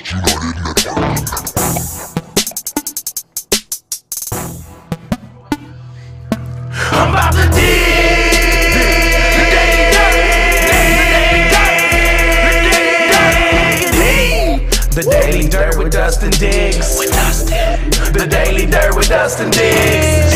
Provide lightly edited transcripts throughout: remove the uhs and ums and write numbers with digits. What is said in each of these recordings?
I'm about to The Daily Dirt with Dustin Diggs. The Daily Dirt with Dustin Diggs.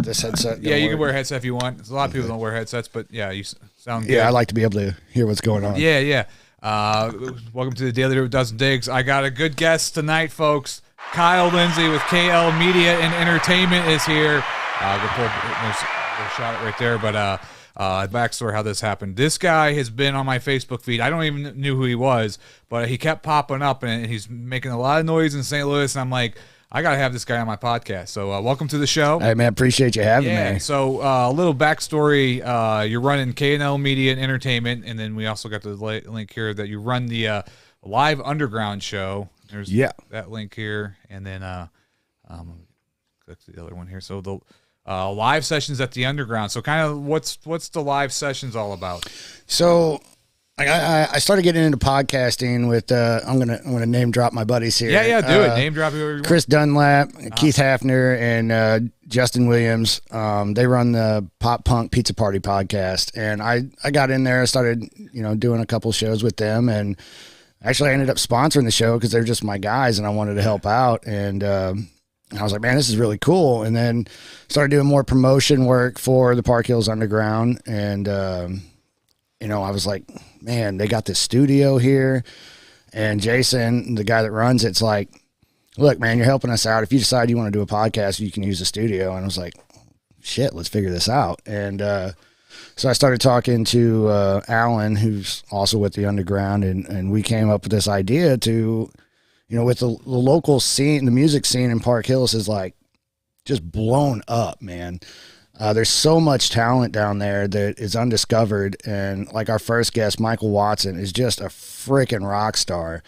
This headset? Yeah, you can wear a headset if you want. A lot of people don't wear headsets, but yeah, you sound good. Yeah, I like to be able to hear what's going on. Yeah. Welcome to the Daily Dirt with Dustin Diggs. I got a good guest tonight, folks. Kyle Lindsey with KL Media and Entertainment is here. We'll shout it right there, but backstory how this happened. This guy has been on my Facebook feed. I don't even knew who he was, but he kept popping up, and he's making a lot of noise in St. Louis, and I'm like, I got to have this guy on my podcast. So welcome to the show. Hey, man, appreciate you having me. So a little backstory. You're running K&L Media and Entertainment, and then we also got the link here that you run the Live Underground show. There's that link here, and then click the other one here. So the live sessions at the Underground. So kind of what's the live sessions all about? So I started getting into podcasting with I'm gonna name drop my buddies here. Yeah, do it. Name drop whoever you want. Chris Dunlap, Keith Hafner, and Justin Williams. They run the Pop Punk Pizza Party podcast, and I got in there. I started doing a couple shows with them, and actually I ended up sponsoring the show because they're just my guys, and I wanted to help out. And I was like, man, this is really cool. And then started doing more promotion work for the Park Hills Underground. And, I was like, man, they got this studio here. And Jason, the guy that runs it's like, look, man, you're helping us out. If you decide you want to do a podcast, you can use the studio. And I was like, shit, let's figure this out. And so I started talking to Alan, who's also with the Underground. And we came up with this idea to with the local scene, the music scene in Park Hills is like just blown up, man. There's so much talent down there that is undiscovered. And like our first guest, Michael Watson, is just a freaking rock star.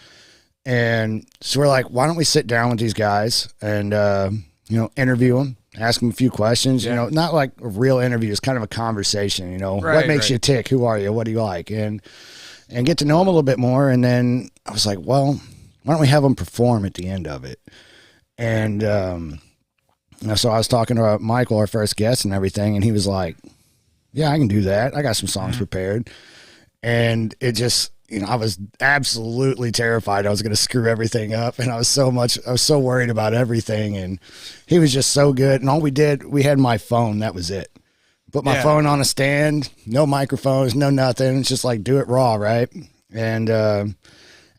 And so we're like, why don't we sit down with these guys and, interview them, ask them a few questions, not like a real interview, it's kind of a conversation, what makes you tick? Who are you? What do you like? And get to know them a little bit more. And then I was like, well, why don't we have them perform at the end of it? And so I was talking to Michael, our first guest, and everything, and he was like, yeah, I can do that. I got some songs prepared. And it just, I was absolutely terrified I was going to screw everything up, and I was so worried about everything, and he was just so good. And all we had my phone. That was it. Put my phone on a stand, no microphones, no nothing. It's just like, do it raw, right? And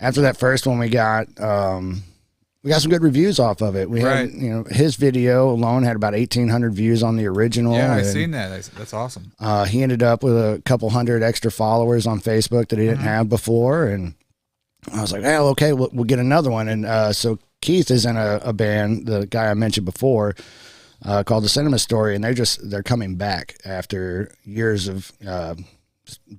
after that first one, we got some good reviews off of it. We had, his video alone had about 1,800 views on the original. Yeah, I've seen that. That's awesome. He ended up with a couple hundred extra followers on Facebook that he didn't have before. And I was like, well, okay, we'll get another one. And so Keith is in a band, the guy I mentioned before, called The Cinema Story. And they're coming back after years of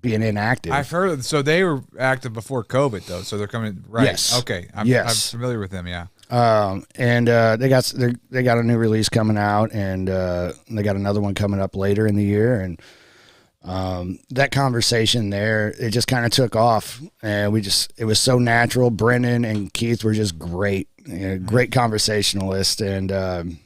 being inactive. I've heard. So they were active before COVID, though. So they're coming. Right. Yes. Okay. I'm familiar with them. Yeah. And they got a new release coming out, and they got another one coming up later in the year. And that conversation there, it just kind of took off, and it was so natural. Brendan and Keith were just great, great conversationalists, and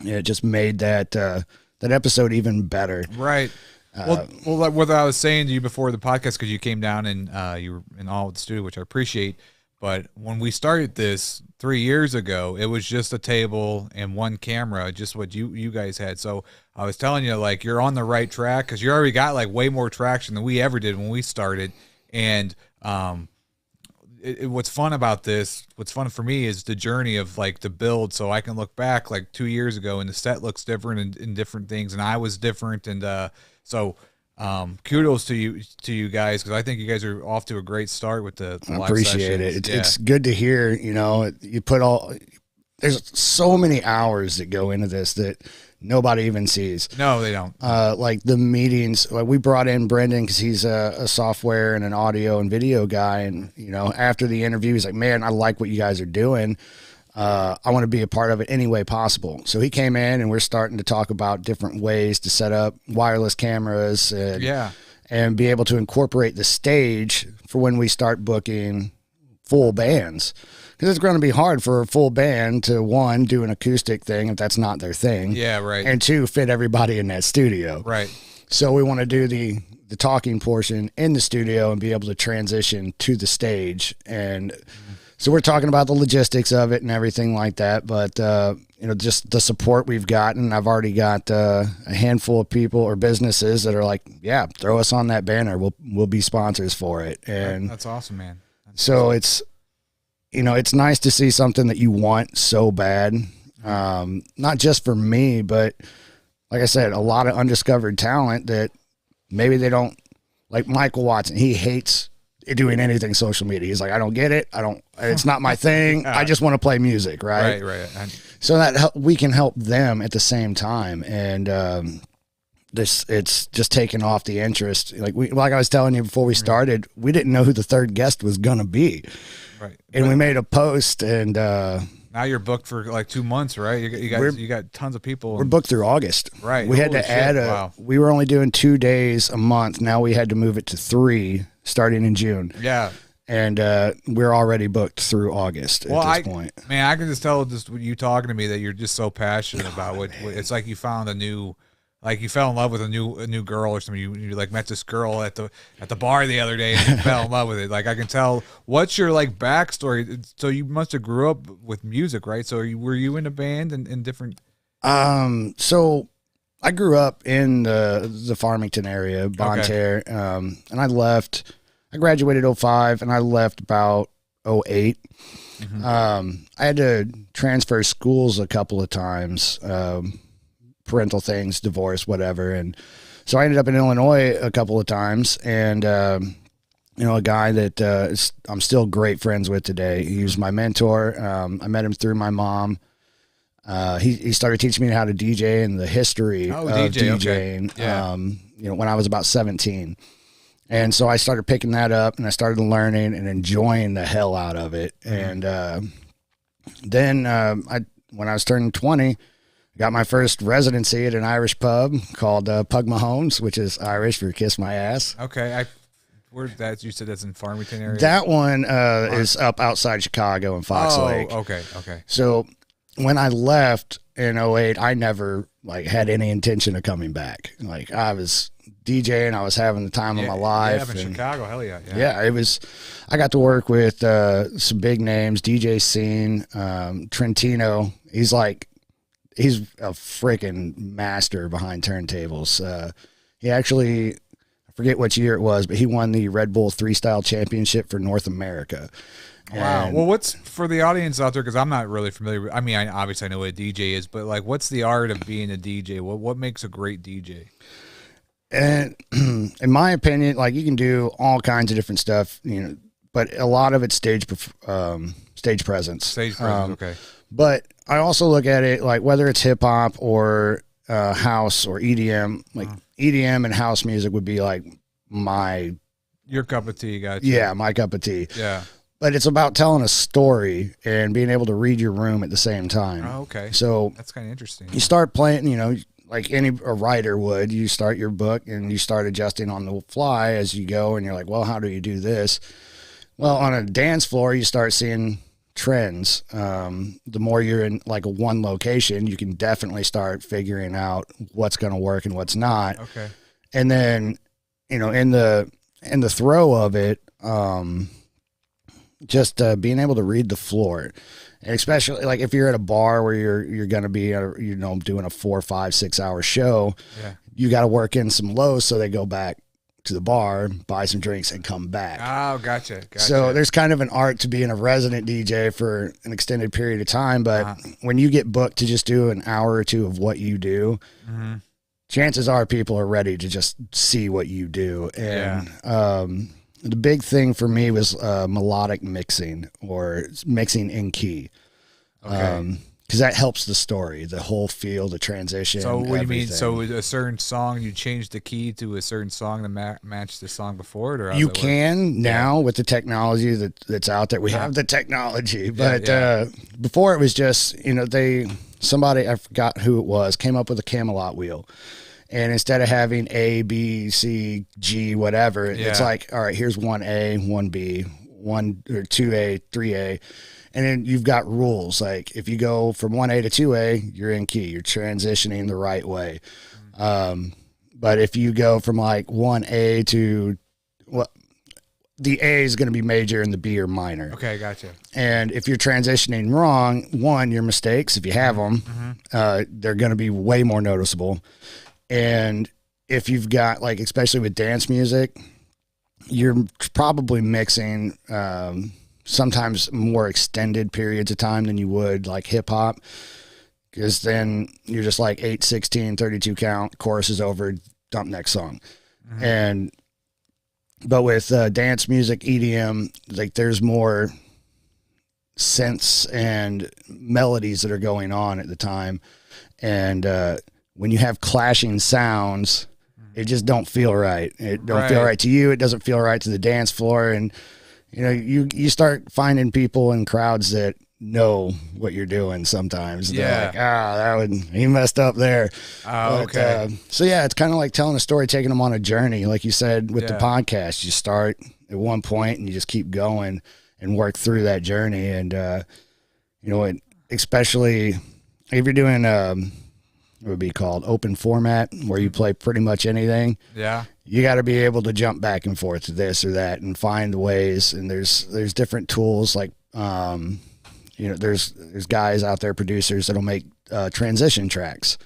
it just made that episode even better. Right. Well, like what I was saying to you before the podcast, because you came down and you were in all of the studio, which I appreciate. But when we started this 3 years ago, it was just a table and one camera, just what you guys had. So I was telling you, like, you're on the right track because you already got like way more traction than we ever did when we started. And what's fun about this, what's fun for me is the journey of like the build. So I can look back like 2 years ago and the set looks different and different things, and I was different. And so kudos to you guys, because I think you guys are off to a great start with the live appreciate sessions. It's good to hear. You put there's so many hours that go into this that nobody even sees. No, they don't. Like the meetings, like we brought in Brendan because he's a software and an audio and video guy, and after the interview, he's like, man, I like what you guys are doing. I want to be a part of it any way possible. So he came in and we're starting to talk about different ways to set up wireless cameras and be able to incorporate the stage for when we start booking full bands. Because it's going to be hard for a full band to, one, do an acoustic thing if that's not their thing. Yeah, right. And two, fit everybody in that studio. Right. So we want to do the talking portion in the studio and be able to transition to the stage. And so we're talking about the logistics of it and everything like that. But, just the support we've gotten. I've already got a handful of people or businesses that are like, yeah, throw us on that banner. We'll be sponsors for it. And that's awesome, man. It's nice to see something that you want so bad. Not just for me, but like I said, a lot of undiscovered talent that maybe they don't, like Michael Watson. He hates doing anything social media. He's like, I don't get it. It's not my thing. I just want to play music. Right. Right. So that we can help them at the same time. And, it's just taken off the interest. Like I was telling you before we started, we didn't know who the third guest was going to be. Right. And we made a post and, now you're booked for like 2 months, right? You got tons of people. We're booked through August. Right. We had to add we were only doing 2 days a month. Now we had to move it to 3 starting in June. Yeah. And we're already booked through August at this point. Man, I can just tell just you talking to me that you're just so passionate about what it's like. You found you fell in love with a new girl or something. You like met this girl at the bar the other day and you fell in love with it. Like I can tell. What's your like backstory? So you must have grew up with music, right? So were you in a band and in different? So I grew up in the Farmington area, Bonne Terre, and I left. I graduated 05 and I left about 08. I had to transfer schools a couple of times. Parental things, divorce, whatever. And so I ended up in Illinois a couple of times. And, a guy that I'm still great friends with today. He was my mentor. I met him through my mom. He started teaching me how to DJ and the history of DJing, when I was about 17. And so I started picking that up and I started learning and enjoying the hell out of it. And then when I was turning 20, got my first residency at an Irish pub called Pug Mahomes, which is Irish for Kiss My Ass. Okay. Where's that? You said that's in Farmington area? That one is up outside Chicago in Fox Lake. Okay. So when I left in 08, I never had any intention of coming back. Like I was DJing, I was having the time of my life. Yeah, in Chicago, hell yeah. Yeah, it was. I got to work with some big names, DJ Scene, Trentino. He's a freaking master behind turntables. He actually, I forget which year it was, but he won the Red Bull Freestyle Championship for North America. Wow. And well, what's for the audience out there? Because I'm not really familiar. I mean, obviously I know what a DJ is, but what's the art of being a DJ? What makes a great DJ? And in my opinion, you can do all kinds of different stuff, but a lot of it's stage presence. Stage presence, okay. But I also look at it whether it's hip hop or house or EDM. EDM and house music would be your cup of tea, guys. Yeah, my cup of tea. Yeah. But it's about telling a story and being able to read your room at the same time. Oh, okay. So that's kind of interesting. You start playing, like a writer would. You start your book and you start adjusting on the fly as you go, and you're like, well, how do you do this? Well, on a dance floor, you start seeing trends. The more you're in a one location, you can definitely start figuring out what's going to work and what's not. Okay. And then, in the throw of it, just being able to read the floor, and especially if you're at a bar where you're going to be doing a 4, 5, 6 hour show, you got to work in some lows so they go back to the bar, buy some drinks, and come back. Oh, gotcha. So there's kind of an art to being a resident DJ for an extended period of time, but when you get booked to just do an hour or two of what you do, chances are people are ready to just see what you do. And the big thing for me was melodic mixing or mixing in key. Okay. because that helps the story, the whole feel, the transition. So what do you mean? everything. So a certain song, you change the key to a certain song to match the song before it, or how you does that work? can now with the technology that's out there. We have the technology, but yeah. before it was just, you know, somebody, I forgot who it was, came up with a Camelot wheel. And instead of having A, B, C, G, whatever, it's like, all right, here's 1A, 1B, 1 or 2A, 3A. And then you've got rules. Like if you go from 1A to 2A, you're in key. You're transitioning the right way. But if you go from like 1A to the A is going to be major and the B are minor. Okay, gotcha. And if you're transitioning wrong, your mistakes, if you have them, they're going to be way more noticeable. And if you've got, like, especially with dance music, you're probably mixing sometimes more extended periods of time than you would like hip hop, because then you're just like 8, 16, 32 count, chorus is over, dump next song. But with dance music, EDM, like there's more synths and melodies that are going on at the time. And when you have clashing sounds, it just don't feel right. It don't feel right to you. It doesn't feel right to the dance floor. And, you know, you start finding people in crowds that know what you're doing sometimes. They're like, he messed up there. Okay. So yeah, it's kind of like telling a story, taking them on a journey. Like you said, with the podcast, you start at one point and you just keep going and work through that journey. And, you know, especially if you're doing, it would be called open format, where you play pretty much anything. Yeah. You got to be able to jump back and forth to this or that and find ways. And there's different tools, like, you know, there's guys out there, producers that'll make transition tracks.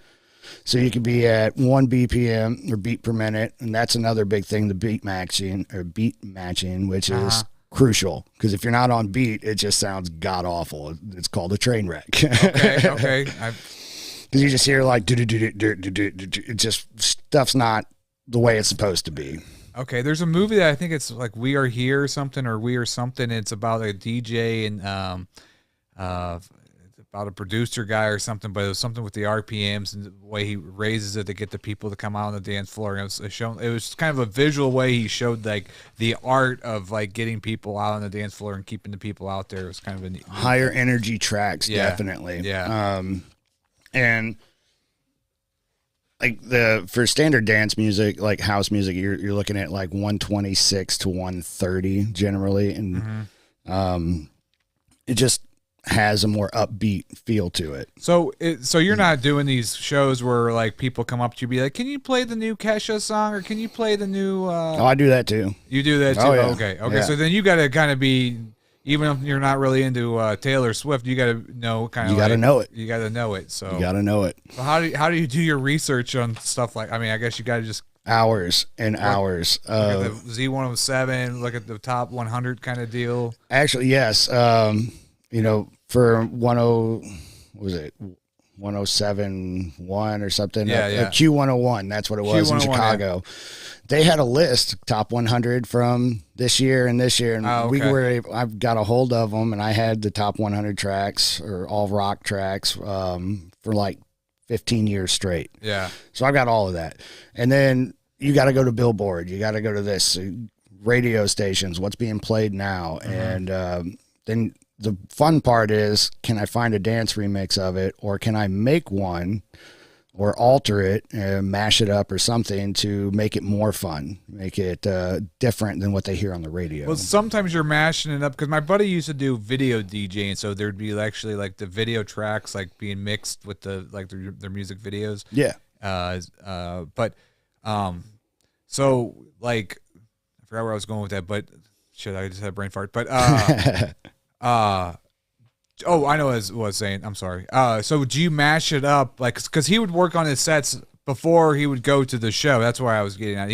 So you could be at 1 BPM or beat per minute. And that's another big thing, the beat matching, which is crucial, because if you're not on beat, it just sounds god awful. It's called a train wreck. Okay. Because you just hear like, it just, stuff's not the way it's supposed to be. Okay, there's a movie that I think it's like We Are Here or something, or We Are Something. It's about a DJ and it's about a producer guy or something, but it was something with the RPMs and the way he raises it to get the people to come out on the dance floor. And it was kind of a visual way he showed like the art of like getting people out on the dance floor and keeping the people out there. It was kind of a higher energy tracks, definitely. Yeah. And like for standard dance music, like house music, you're looking at like 126 to 130 generally, and it just has a more upbeat feel to it. So you're not doing these shows where like people come up to you and be like, "Can you play the new Kesha song, or can you play the new?" Oh, I do that too. You do that too. Oh, yeah. Okay. Yeah. So then you got to kind of be. Even if you're not really into Taylor Swift, you got to know kind of. You got to know it. You got to know it. So you got to know it. So how do you do your research on stuff like? I mean, I guess you got to just hours and hours. Look at the Z107. Look at the top 100 kind of deal. Actually, yes. You know, for 107.1 or something. Yeah. Q101. That's what it was in Chicago. Yeah. They had a list, top 100 from this year and this year, and I've got a hold of them, and I had the top 100 tracks or all rock tracks for like 15 years straight. Yeah. So I've got all of that, and then you got to go to Billboard, you got to go to this radio stations, what's being played now, and then the fun part is, can I find a dance remix of it, or can I make one? Or alter it and mash it up or something to make it more fun, make it different than what they hear on the radio. Well, sometimes you're mashing it up, because my buddy used to do video DJing, so there'd be actually like the video tracks like being mixed with the like their music videos. Yeah. So like I forgot where I was going with that, but shit, I just had a brain fart. But oh, I know what I was saying. I'm sorry. So do you mash it up? Like, because he would work on his sets before he would go to the show. That's why I was getting at.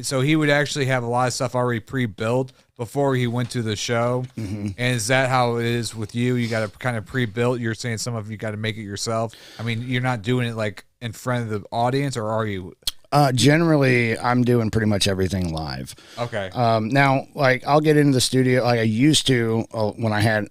So he would actually have a lot of stuff already pre-built before he went to the show. Mm-hmm. And is that how it is with you? You got to kind of pre-built. You're saying some of you got to make it yourself. I mean, you're not doing it like in front of the audience, or are you? Generally, I'm doing pretty much everything live. Okay. Now, like, I'll get into the studio like I used to when I had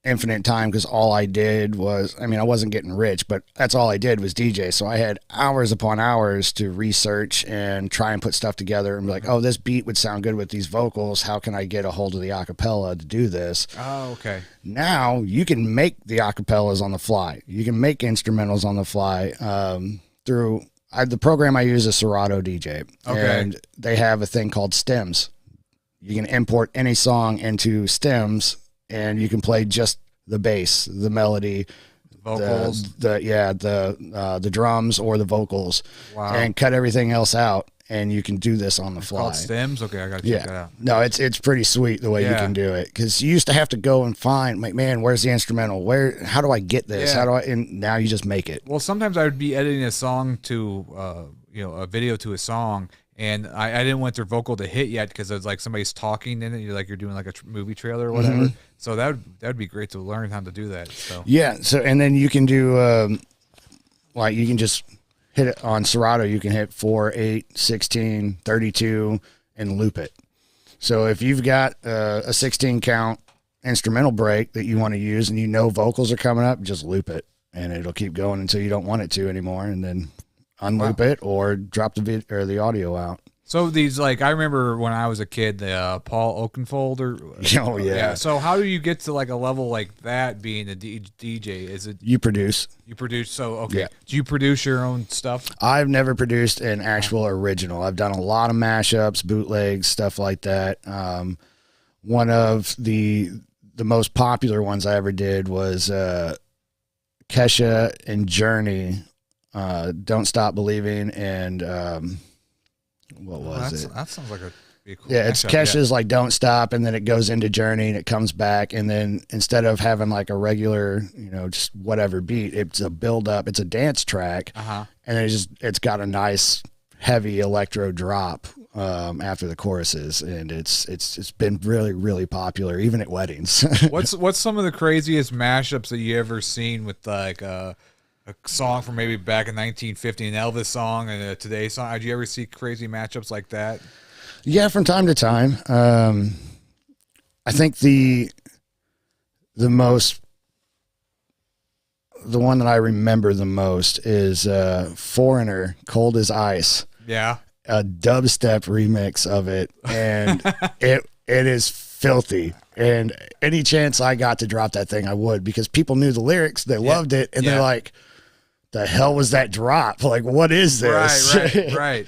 infinite time because all I did was, I mean, I wasn't getting rich, but that's all I did was DJ. So I had hours upon hours to research and try and put stuff together and be like, oh, this beat would sound good with these vocals. How can I get a hold of the acapella to do this? Oh, okay. Now you can make the acapellas on the fly. You can make instrumentals on the fly through the program I use is Serato DJ. Okay. And they have a thing called stems. You can import any song into stems, and you can play just the bass, the melody, Vocals. the drums or the vocals, Wow. and cut everything else out. And you can do this on the fly. Called stems? Okay, I got to check that out. No, it's pretty sweet the way you can do it, because you used to have to go and find, like, man, where's the instrumental? How do I get this? Yeah. And now you just make it. Well, sometimes I would be editing a song to, a video to a song, and I didn't want their vocal to hit yet because it's like somebody's talking in it. You're doing like a movie trailer or whatever. So that would be great to learn how to do that. So yeah. So and then you can do like you can just hit it on Serato. You can hit 4, 8, 16, 32, and loop it. So if you've got a 16 count instrumental break that you want to use, and vocals are coming up, just loop it, and it'll keep going until you don't want it to anymore, and then unloop it or drop the audio out. So these, like, I remember when I was a kid, the Paul Oakenfold Oh yeah. So how do you get to like a level like that being a DJ? Is it You produce. you produce? So okay, Yeah. do you produce your own stuff? I've never produced an actual original. I've done a lot of mashups, bootlegs, stuff like that. One of the most popular ones I ever did was Kesha and Journey, Don't Stop Believing, and what was it? That sounds like be a cool Yeah, it's mashup, Kesha's like Don't Stop, and then it goes into Journey and it comes back, and then instead of having like a regular, just whatever beat, it's a build up, it's a dance track, and it's got a nice heavy electro drop after the choruses, and it's been really, really popular even at weddings. What's some of the craziest mashups that you ever seen with like a song from maybe back in 1950, an Elvis song and a Today song? Did you ever see crazy matchups like that? Yeah, from time to time. I think the one that I remember the most is Foreigner, Cold as Ice. Yeah. A dubstep remix of it, and it is filthy. And any chance I got to drop that thing, I would, because people knew the lyrics, they loved it, and they're like, the hell was that drop? Like, what is this? Right.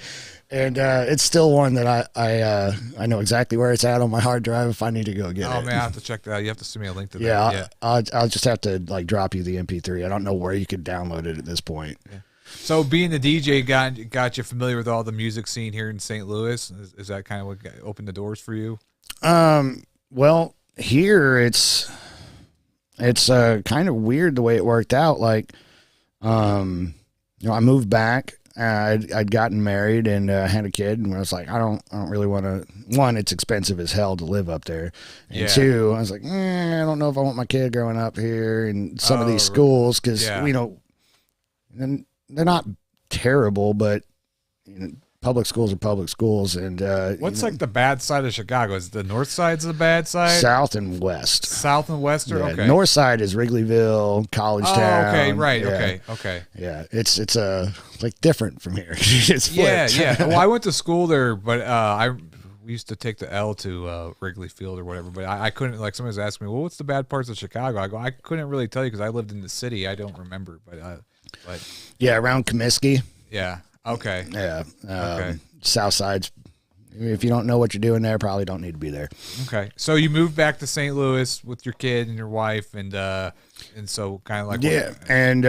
And it's still one that I know exactly where it's at on my hard drive if I need to go get it. Oh man, I have to check that out. You have to send me a link to that. Yeah, I'll just have to like drop you the MP3. I don't know where you could download it at this point. Yeah. So being the DJ got you familiar with all the music scene here in St. Louis. Is that kind of what opened the doors for you? Well, here it's kind of weird the way it worked out. Like, I moved back. I'd gotten married and had a kid, and I was like, I don't really want to. One, it's expensive as hell to live up there, and two, I was like, I don't know if I want my kid growing up here in some of these schools, because and they're not terrible, but public schools are public schools. And what's like the bad side of Chicago? Is the north side's the bad side? South and west. South and west, or okay. North side is Wrigleyville, College Town. Okay, right. Yeah. Okay. Yeah, it's like different from here. It's flipped. Yeah. Well, I went to school there, but we used to take the L to Wrigley Field or whatever. But I couldn't, like, somebody was asking me, well, what's the bad parts of Chicago? I go, I couldn't really tell you because I lived in the city. I don't remember, but yeah, around Comiskey. Yeah. Okay. Yeah. South side's, if you don't know what you're doing there, probably don't need to be there. Okay. So you moved back to St. Louis with your kid and your wife, and so kind of like and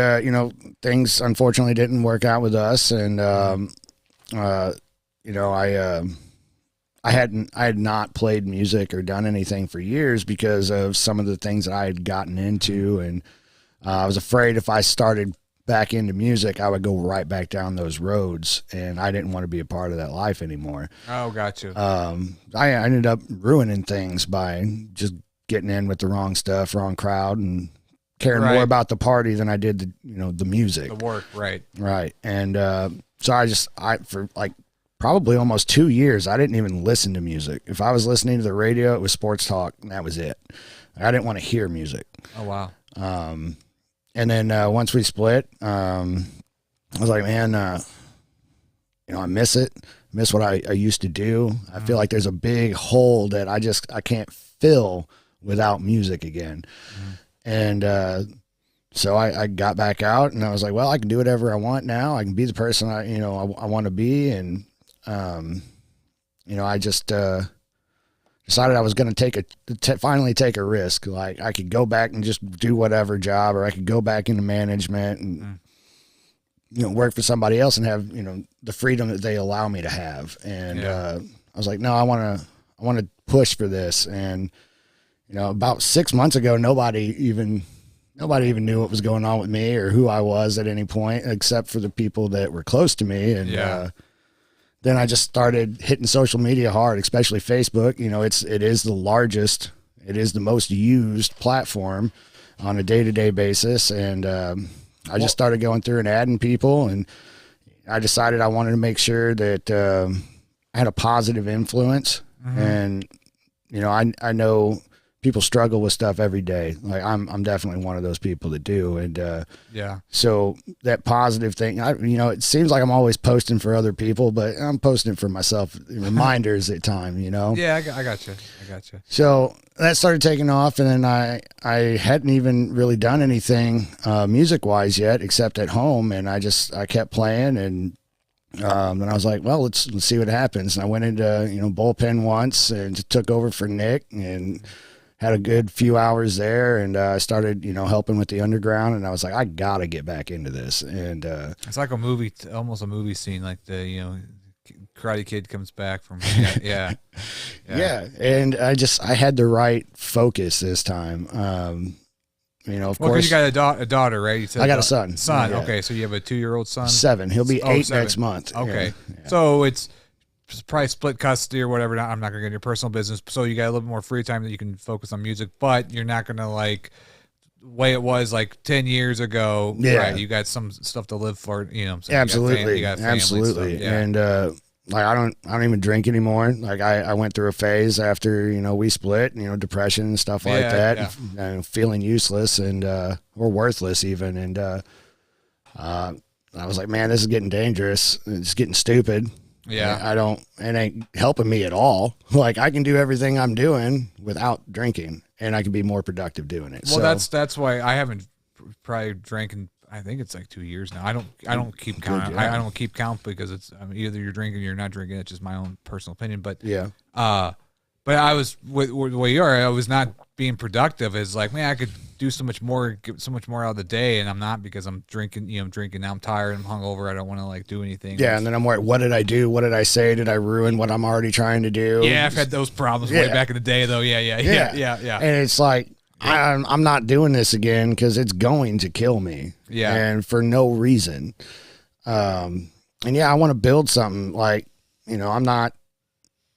things unfortunately didn't work out with us, and I had not played music or done anything for years because of some of the things that I had gotten into, and I was afraid if I started back into music, I would go right back down those roads, and I didn't want to be a part of that life anymore. Oh, got you. I ended up ruining things by just getting in with the wrong stuff, wrong crowd, and caring more about the party than I did the music, the work. Right. And so I for like probably almost 2 years, I didn't even listen to music. If I was listening to the radio, it was sports talk, and that was it. I didn't want to hear music. Oh, wow. And then once we split, I was like, man, I miss it. Miss what I used to do. I feel like there's a big hole that I can't fill without music again. And so I got back out, and I was like, well, I can do whatever I want now. I can be the person I want to be. And, I just decided I was going to finally take a risk. Like, I could go back and just do whatever job, or I could go back into management and, work for somebody else and have, the freedom that they allow me to have. And I was like, no, I want to push for this. And, about 6 months ago, nobody even knew what was going on with me or who I was at any point, except for the people that were close to me. And then I just started hitting social media hard, especially Facebook. It is the largest, it is the most used platform on a day-to-day basis. And I just started going through and adding people, and I decided I wanted to make sure that I had a positive influence. And, I know people struggle with stuff every day. Like, I'm definitely one of those people that do. And so that positive thing, it seems like I'm always posting for other people, but I'm posting for myself, reminders at time, Yeah, I got you. So that started taking off, and then I hadn't even really done anything music wise yet, except at home. And I kept playing, and then I was like, well, let's see what happens. And I went into, bullpen once and took over for Nick, and had a good few hours there, and I started, helping with the underground, and I was like, I gotta get back into this. And it's like a movie, almost a movie scene, like the Karate Kid comes back from yeah. And I had the right focus this time. Of course, you got a daughter, right? You said I got a son. Yeah. Okay, so you have a 2-year-old son. 7. He'll be 8 next month. Okay, yeah. So it's probably split custody or whatever. I'm not gonna get into your personal business, so you got a little bit more free time that you can focus on music, but you're not gonna like the way it was like 10 years ago. Yeah, right? You got some stuff to live for. So absolutely, you got absolutely. Stuff, yeah. And like I don't even drink anymore. Like I went through a phase after we split. Depression and stuff like that, and feeling useless and or worthless even. And I was like, man, this is getting dangerous. It's getting stupid. Yeah, it ain't helping me at all. Like, I can do everything I'm doing without drinking, and I can be more productive doing it. Well, that's why I haven't probably drank in, I think it's like 2 years now. I don't keep count. I don't keep count because it's either you're drinking or you're not drinking. It's just my own personal opinion. But but I was with the way you are. I was not being productive. It's like, man, I could do so much more, get so much more out of the day, and I'm not because I'm drinking. I'm drinking. Now I'm tired. I'm hungover. I don't want to like do anything. Yeah, and then I'm worried. What did I do? What did I say? Did I ruin what I'm already trying to do? Yeah, I've had those problems way back in the day, though. Yeah. And it's like, I'm not doing this again because it's going to kill me. Yeah, and for no reason. And I want to build something. Like,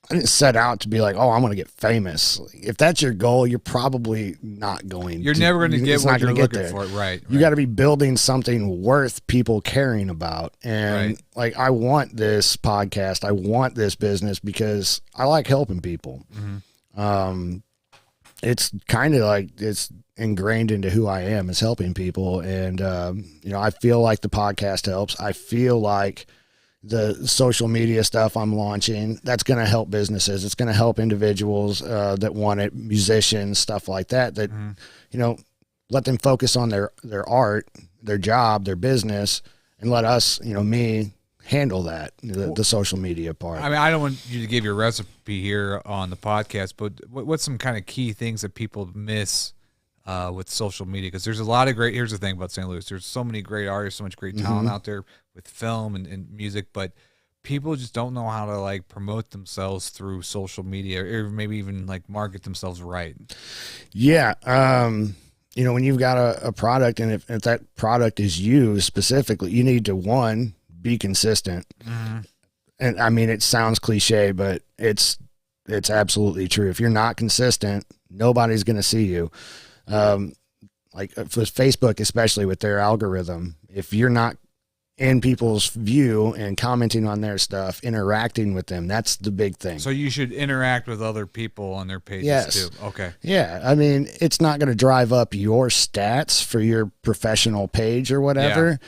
I didn't set out to be like, oh, I'm going to get famous. If that's your goal, you're probably not going. You're never going to get what you're looking for, right? You got to be building something worth people caring about. And like, I want this podcast, I want this business because I like helping people. It's kind of like it's ingrained into who I am, is helping people. And I feel like the podcast helps. I feel like the social media stuff I'm launching, that's going to help businesses. It's going to help individuals that want it, musicians, stuff like that, let them focus on their art, their job, their business, and let us, me handle that, the social media part. I mean, I don't want you to give your recipe here on the podcast, but what's some kind of key things that people miss with social media? Because there's a lot of great, here's the thing about St. Louis, there's so many great artists, so much great talent out there with film and music, but people just don't know how to like promote themselves through social media, or maybe even like market themselves right. Yeah. When you've got a product, and if that product is you specifically, you need to, one, be consistent. And I mean, it sounds cliche, but it's absolutely true. If you're not consistent, nobody's going to see you. Like with Facebook, especially with their algorithm, if you're not in people's view and commenting on their stuff, interacting with them. That's the big thing. So you should interact with other people on their pages Yes. too. Okay. Yeah. I mean, it's not going to drive up your stats for your professional page or whatever,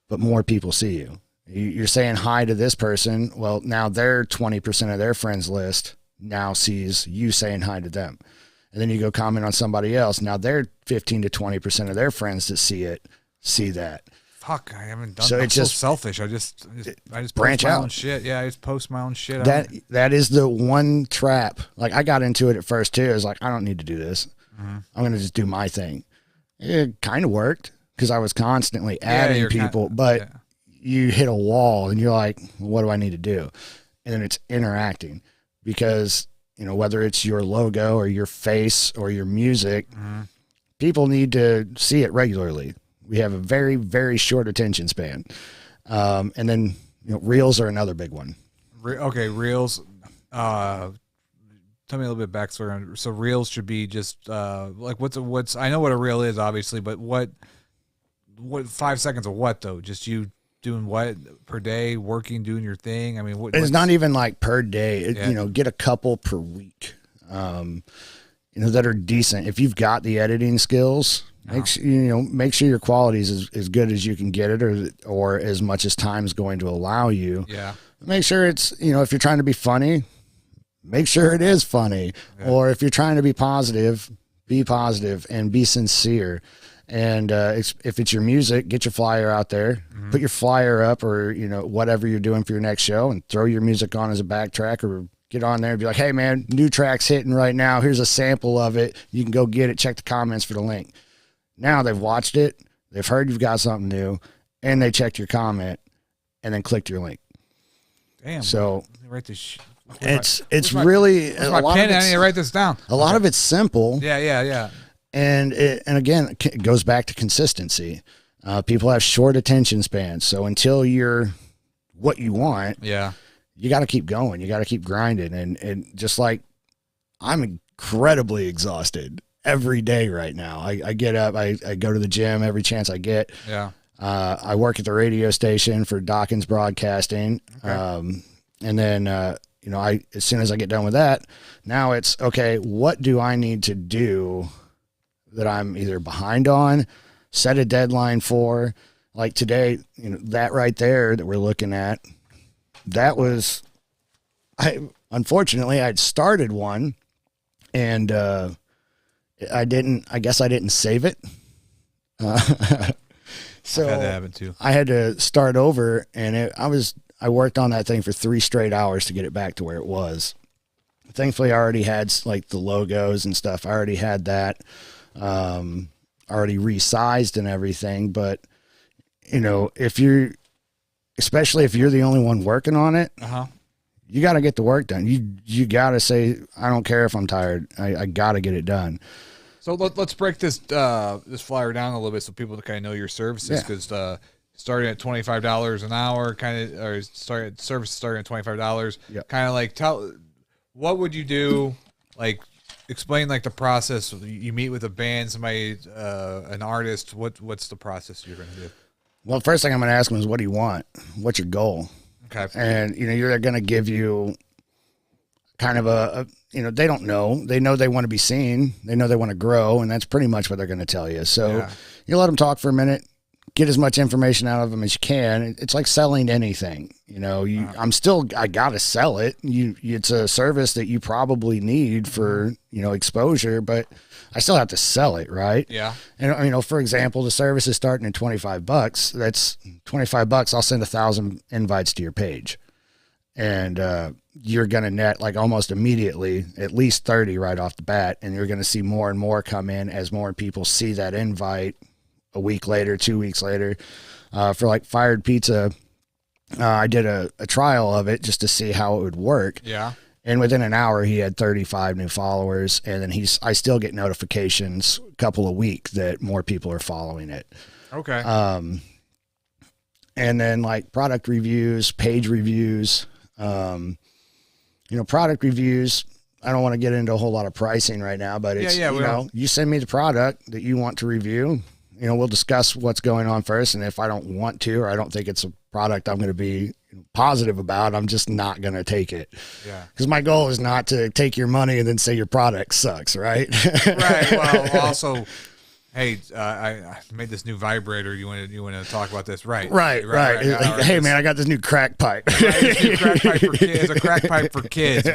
but more people see you. You're saying hi to this person. Well, now they're 20% of their friends list now sees you saying hi to them. And then you go comment on somebody else. Now they're 15 to 20% of their friends that see it, see that. Fuck, I haven't done. So I'm it's so just selfish. I just branch post my out. own shit. Yeah, I just post my own shit. That is the one trap. Like I got into it at first too. I was like, I don't need to do this. I'm going to just do my thing. It kind of worked because I was constantly adding people, but you hit a wall and you're like, what do I need to do? And then it's interacting because, you know, whether it's your logo or your face or your music, people need to see it regularly. We have a very, very short attention span. And then, you know, reels are another big one. Okay, reels. Tell me a little bit backstory on. So reels should be just like what's. I know what a reel is, obviously, but what 5 seconds of what though? Just you doing what per day, working, doing your thing. I mean, it's not even like per day. You know, get a couple per week. You know, that are decent. If you've got the editing skills, make sure your quality is as good as you can get it, or as much as time is going to allow you. Yeah. Make sure it's, you know, if you're trying to be funny, make sure it is funny. Yeah. Or if you're trying to be positive and be sincere. And if it's your music, get your flyer out there, put your flyer up, or, you know, whatever you're doing for your next show, and throw your music on as a backtrack, or get on there and be like, hey man, new track's hitting right now. Here's a sample of it. You can go get it. Check the comments for the link. Now they've watched it. They've heard you've got something new, and they checked your comment and then clicked your link. Damn. So write this. It's really a lot of I need to write this down. A lot of it's simple. Yeah. And again, it goes back to consistency. People have short attention spans, so until you're what you want, you got to keep going. You got to keep grinding, and just like I'm incredibly exhausted every day right now. I get up, I go to the gym every chance I get. Yeah. I work at the radio station for Dawkins Broadcasting, and then you know, as soon as I get done with that, now it's okay. What do I need to do that I'm either behind on, set a deadline for? Like today, you know, that right there that we're looking at, that was, unfortunately I'd started one, and I guess I didn't save it. So I've had that happen too. I had to start over, and I worked on that thing for 3 straight hours to get it back to where it was. Thankfully I already had like the logos and stuff. I already had that, already resized and everything. But you know, especially if you're the only one working on it, you got to get the work done. You got to say, I don't care if I'm tired. I got to get it done. So let's break this flyer down a little bit so people kind of know your services, because starting at $25 an hour, services starting at $25. Kind of like what would you do? Like explain like the process. You meet with a band, somebody, an artist. What's the process you're going to do? Well, first thing I'm going to ask them is, what do you want? What's your goal? Okay. And, you know, you're going to give you kind of you know, they don't know. They know they want to be seen. They know they want to grow, and that's pretty much what they're going to tell you. So you let them talk for a minute, get as much information out of them as you can. It's like selling anything. You know, I got to sell it. It's a service that you probably need for, you know, exposure, but I still have to sell it, right? Yeah. And, you know, for example, the service is starting at $25. That's $25. I'll send 1,000 invites to your page. And you're going to net like almost immediately at least 30 right off the bat. And you're going to see more and more come in as more people see that invite a week later, 2 weeks later. For like Fired Pizza, I did a trial of it just to see how it would work. Yeah. And within an hour, he had 35 new followers. And then I still get notifications a couple a week that more people are following it. Okay. And then like product reviews, page reviews, you know, product reviews. I don't want to get into a whole lot of pricing right now, but it's, you know, you send me the product that you want to review, we'll discuss what's going on first. And if I don't want to, or I don't think it's a product I'm going to be positive about, I'm just not going to take it. Yeah. Because my goal is not to take your money and then say your product sucks, right? Right. Well, also, hey, I made this new vibrator. You want to talk about this? Right. Right. Like, hey, man, I got this new crack pipe. Right, this new crack pipe for kids. A crack pipe for kids.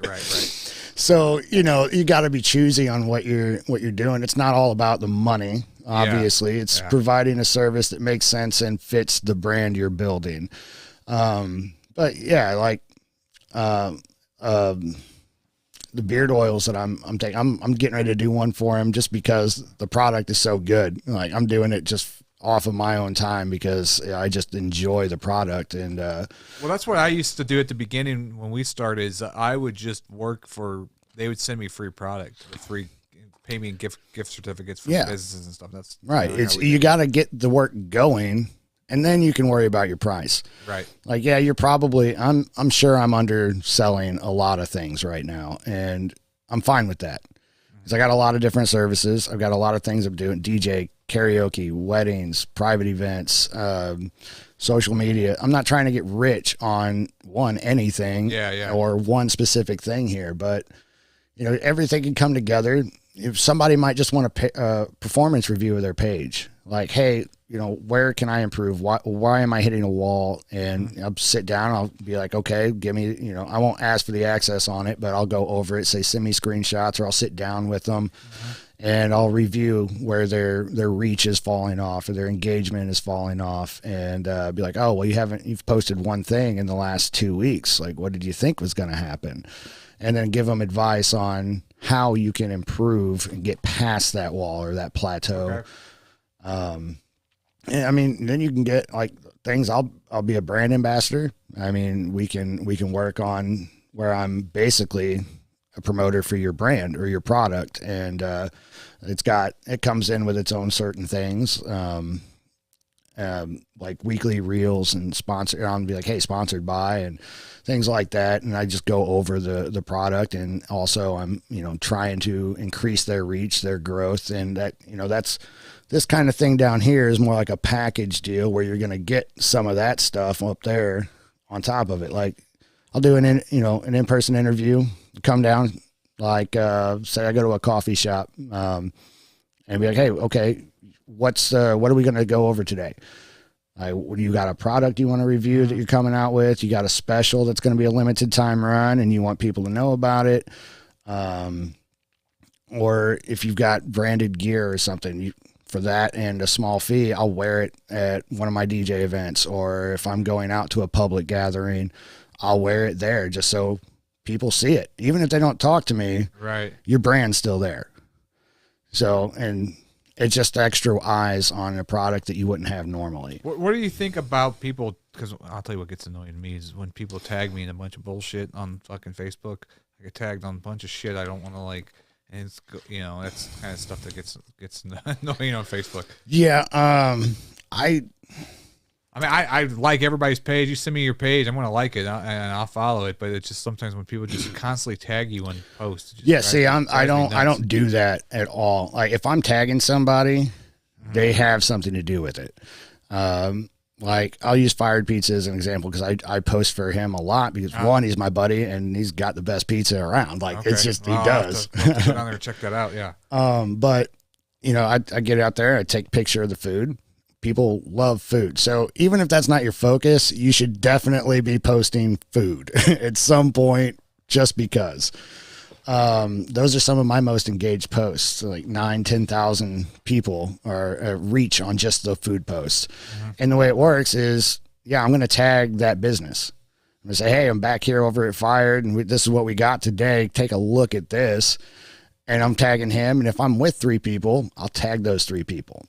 Right. So, you got to be choosy on what you're doing. It's not all about the money, obviously. Yeah. It's providing a service that makes sense and fits the brand you're building. But yeah, like the beard oils that I'm taking, I'm getting ready to do one for him just because the product is so good. Like, I'm doing it just off of my own time because I just enjoy the product. And well, that's what I used to do at the beginning when we started. Is I would just work for, they would send me free product, free, pay me in gift certificates for businesses and stuff. That's right. You got to get the work going, and then you can worry about your price. Right. Like, yeah, you're probably, I'm sure I'm underselling a lot of things right now, and I'm fine with that. Because I got a lot of different services. I've got a lot of things I'm doing: DJ, karaoke, weddings, private events, social media. I'm not trying to get rich on anything or one specific thing here, but everything can come together. If somebody might just want a performance review of their page, like, hey, where can I improve? Why am I hitting a wall? And I'll sit down. I'll be like, okay, give me, I won't ask for the access on it, but I'll go over it, say, send me screenshots, or I'll sit down with them and I'll review where their reach is falling off or their engagement is falling off, and be like, oh, well, you've posted one thing in the last 2 weeks. Like, what did you think was going to happen? And then give them advice on how you can improve and get past that wall or that plateau. Okay. And I mean, then you can get like things. I'll be a brand ambassador. I mean, we can work on where I'm basically a promoter for your brand or your product, and it comes in with its own certain things, like weekly reels and sponsor. I'll be like, hey, sponsored by, and things like that. And I just go over the product, and also I'm trying to increase their reach, their growth, and that that's. This kind of thing down here is more like a package deal where you're going to get some of that stuff up there on top of it. Like, I'll do an in-person interview, come down, like, say I go to a coffee shop, and be like, hey, okay, what are we going to go over today? You got a product you want to review that you're coming out with? You got a special that's going to be a limited time run and you want people to know about it. Or if you've got branded gear or something, for that and a small fee, I'll wear it at one of my DJ events, or if I'm going out to a public gathering, I'll wear it there just so people see it. Even if they don't talk to me, right, your brand's still there. So, and it's just extra eyes on a product that you wouldn't have normally. What do you think about people? Because I'll tell you what gets annoying to me is when people tag me in a bunch of bullshit on fucking Facebook. I get tagged on a bunch of shit I don't want to like. And it's, that's the kind of stuff that gets annoying on Facebook. Yeah. I like everybody's page. You send me your page, I'm going to like it and I'll follow it. But it's just sometimes when people just constantly tag you on posts. Yeah. See, I don't do that at all. Like, if I'm tagging somebody, they have something to do with it. Like, I'll use Fired Pizza as an example because I post for him a lot because, one, he's my buddy and he's got the best pizza around. Like, it's just, he does. I'll have to get on there and check that out, yeah. But, I get out there, I take a picture of the food. People love food. So even if that's not your focus, you should definitely be posting food at some point just because. Those are some of my most engaged posts, like 10,000 people are reach on just the food posts. And the way it works is, I'm going to tag that business. I'm going to say, hey, I'm back here over at Fired and this is what we got today. Take a look at this. And I'm tagging him. And if I'm with 3 people, I'll tag those 3 people,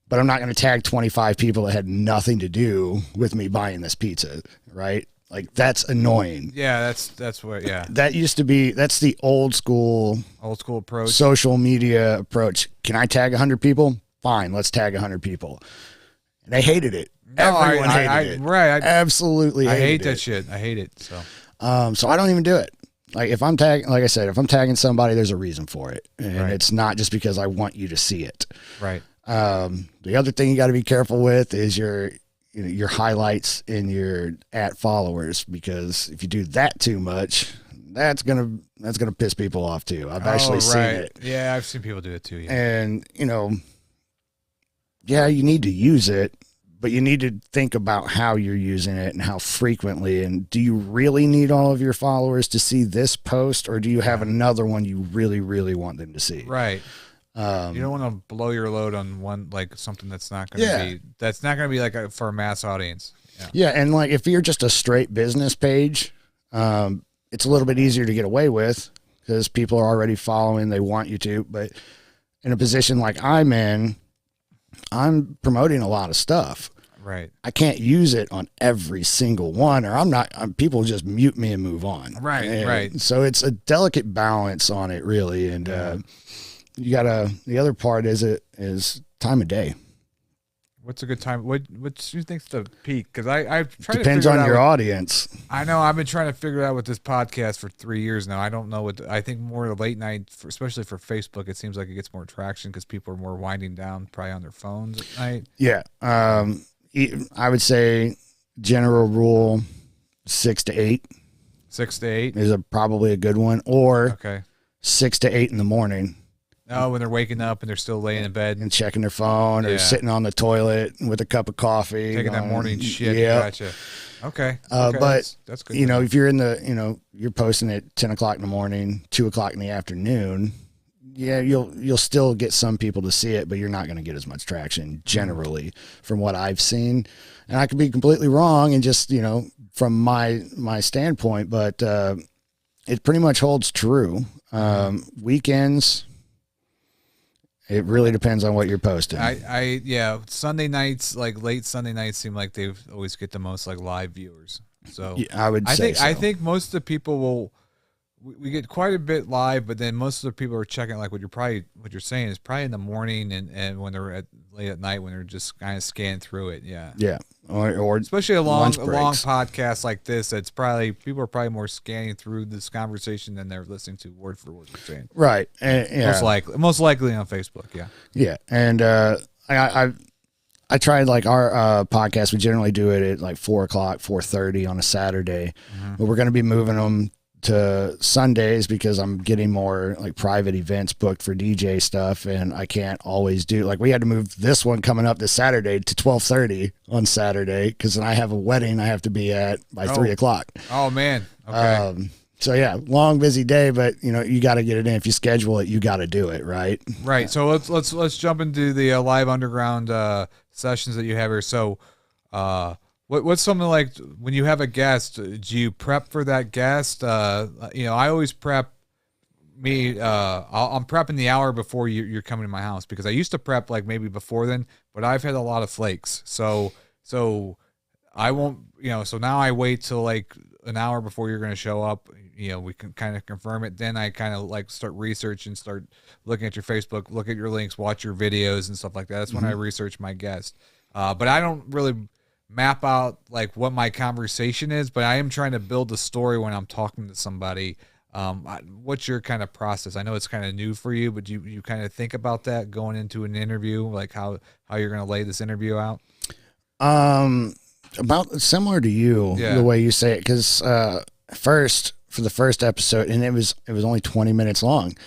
but I'm not going to tag 25 people that had nothing to do with me buying this pizza. Right. Like, that's annoying. Yeah, that's what. Yeah, that used to be. That's the old school approach. Social media approach. Can I tag 100 people? Fine, let's tag 100 people. And they hated it. No, Everyone hated it. Right, absolutely. I hate it. that shit. I hate it. So I don't even do it. Like, if I'm tagging, like I said, if I'm tagging somebody, there's a reason for it, and right. It's not just because I want you to see it. Right. The other thing you got to be careful with is your highlights and your @followers, because if you do that too much, that's gonna piss people off too. I've actually seen it. Yeah, I've seen people do it too. Yeah. And yeah, you need to use it, but you need to think about how you're using it and how frequently. And do you really need all of your followers to see this post, or do you have another one you really, really want them to see? Right. You don't want to blow your load on one, like something that's not going to be like for a mass audience. Yeah. And like, if you're just a straight business page, it's a little bit easier to get away with because people are already following, they want you to. But in a position like I'm in, I'm promoting a lot of stuff. Right. I can't use it on every single one, or people just mute me and move on. Right. Right. So it's a delicate balance on it, really. And, the other part is time of day. What's a good time? What do you think's the peak? Because I've tried Depends to on your audience. I know I've been trying to figure it out with this podcast for 3 years now. I don't know I think more the late night, especially for Facebook, it seems like it gets more traction because people are more winding down probably on their phones at night. Yeah. I would say general rule 6 to 8. 6 to 8 is probably a good one, or okay, 6 to 8 in the morning. Oh, when they're waking up and they're still laying in bed and checking their phone or sitting on the toilet with a cup of coffee, taking that morning shit. Yeah. Gotcha. Okay. But that's good. If you're you're posting at 10 o'clock in the morning, 2 o'clock in the afternoon, you'll still get some people to see it, but you're not going to get as much traction generally from what I've seen. And I could be completely wrong and just, from my standpoint, but it pretty much holds true. Weekends, it really depends on what you're posting. Sunday nights, like late Sunday nights, seem like they always get the most like live viewers. So I think most of the people we get quite a bit live, but then most of the people are checking like what you're saying is probably in the morning and when they're late at night when they're just kind of scanning through it. Yeah. Yeah. Or especially a long podcast like this, it's probably people are probably more scanning through this conversation than they're listening to word for word what you're saying. Right. Most likely on Facebook. Yeah. Yeah. And I tried like our podcast. We generally do it at like 4 o'clock, 4:30 on a Saturday, but we're going to be moving them to Sundays because I'm getting more like private events booked for DJ stuff, and I can't always do, like, we had to move this one coming up this Saturday to 12:30 on Saturday because then I have a wedding I have to be at by 3 o'clock. Oh man. Okay. So yeah, long busy day, but you got to get it in. If you schedule it, you got to do it, right? Right. So let's jump into the live underground sessions that you have here. So what's something like when you have a guest, do you prep for that guest? I always prep I'm prepping the hour before you're coming to my house because I used to prep like maybe before then, but I've had a lot of flakes. So I won't, so now I wait till like an hour before you're going to show up. We can kind of confirm it. Then I kind of like start researching, start looking at your Facebook, look at your links, watch your videos and stuff like that. That's when I research my guest. But I don't really map out like what my conversation is, but I am trying to build a story when I'm talking to somebody. What's your kind of process? I know it's kind of new for you, but you kind of think about that going into an interview, like how you're going to lay this interview out? About similar to you, the way you say it, because for the first episode, and it was only 20 minutes long,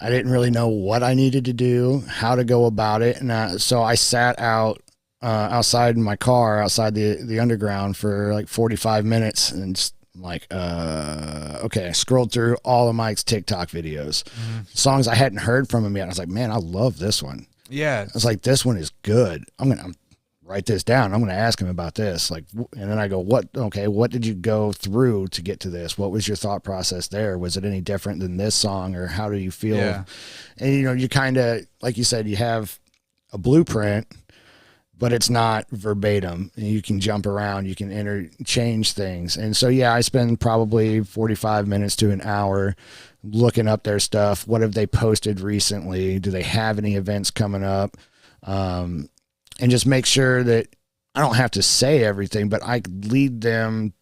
I didn't really know what I needed to do, how to go about it, and so I sat outside in my car outside the underground for like 45 minutes and just like okay, I scrolled through all of Mike's TikTok videos, songs I hadn't heard from him yet. I was like, man, I love this one. I was like, this one is good. I'm gonna write this down. I'm gonna ask him about this, like, and then I go, what did you go through to get to this? What was your thought process there? Was it any different than this song, or how do you feel? And you kind of, like you said, you have a blueprint, but it's not verbatim. You can jump around, you can interchange things. And so, I spend probably 45 minutes to an hour looking up their stuff. What have they posted recently? Do they have any events coming up? And just make sure that I don't have to say everything, but I lead them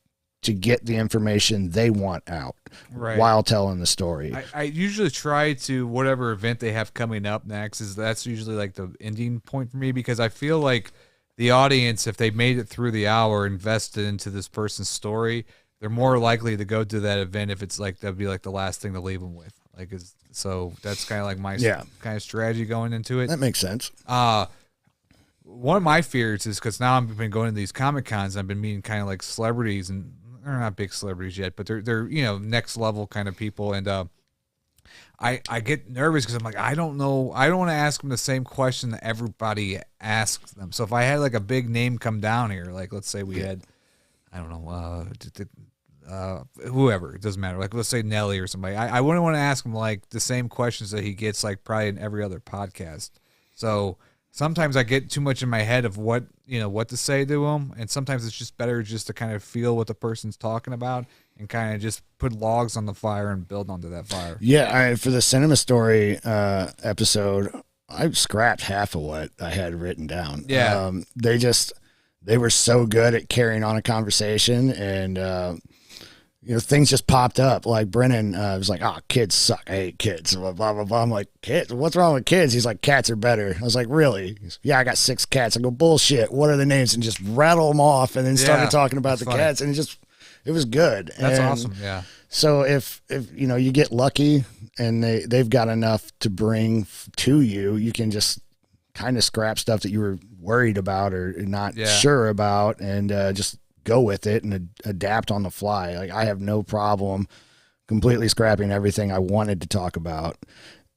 to get the information they want out. Right. while telling the story. I usually try to, whatever event they have coming up next, that's usually like the ending point for me, because I feel like the audience, if they made it through the hour, invested into this person's story, they're more likely to go to that event if it's like that'd be like the last thing to leave them with. Like, so that's kind of like my kind of strategy going into it. That makes sense. One of my fears is because now I've been going to these Comic Cons, I've been meeting kind of like celebrities, and they're not big celebrities yet, but they're next level kind of people, and I get nervous because I'm like, I don't know, I don't want to ask them the same question that everybody asks them. So if I had like a big name come down here, like let's say we had, I don't know, whoever, it doesn't matter. Like let's say Nelly or somebody, I wouldn't want to ask him like the same questions that he gets like probably in every other podcast. So sometimes I get too much in my head of what to say to them, and sometimes it's just better just to kind of feel what the person's talking about and kind of just put logs on the fire and build onto that fire. Yeah, for the Cinema Story episode, I scrapped half of what I had written down. Yeah. They were so good at carrying on a conversation, and things just popped up. Like Brennan was like, "Oh, kids suck. I hate kids." Blah blah blah. I'm like, "Kids? What's wrong with kids?" He's like, "Cats are better." I was like, "Really?" He's, "Yeah, I got 6 cats." I go, "Bullshit. What are the names?" And just rattle them off, and then started talking about the cats, and it was good. That's and awesome. Yeah. So if you get lucky and they've got enough to bring to you, you can just kind of scrap stuff that you were worried about or not sure about, and just go with it and adapt on the fly. Like I have no problem completely scrapping everything I wanted to talk about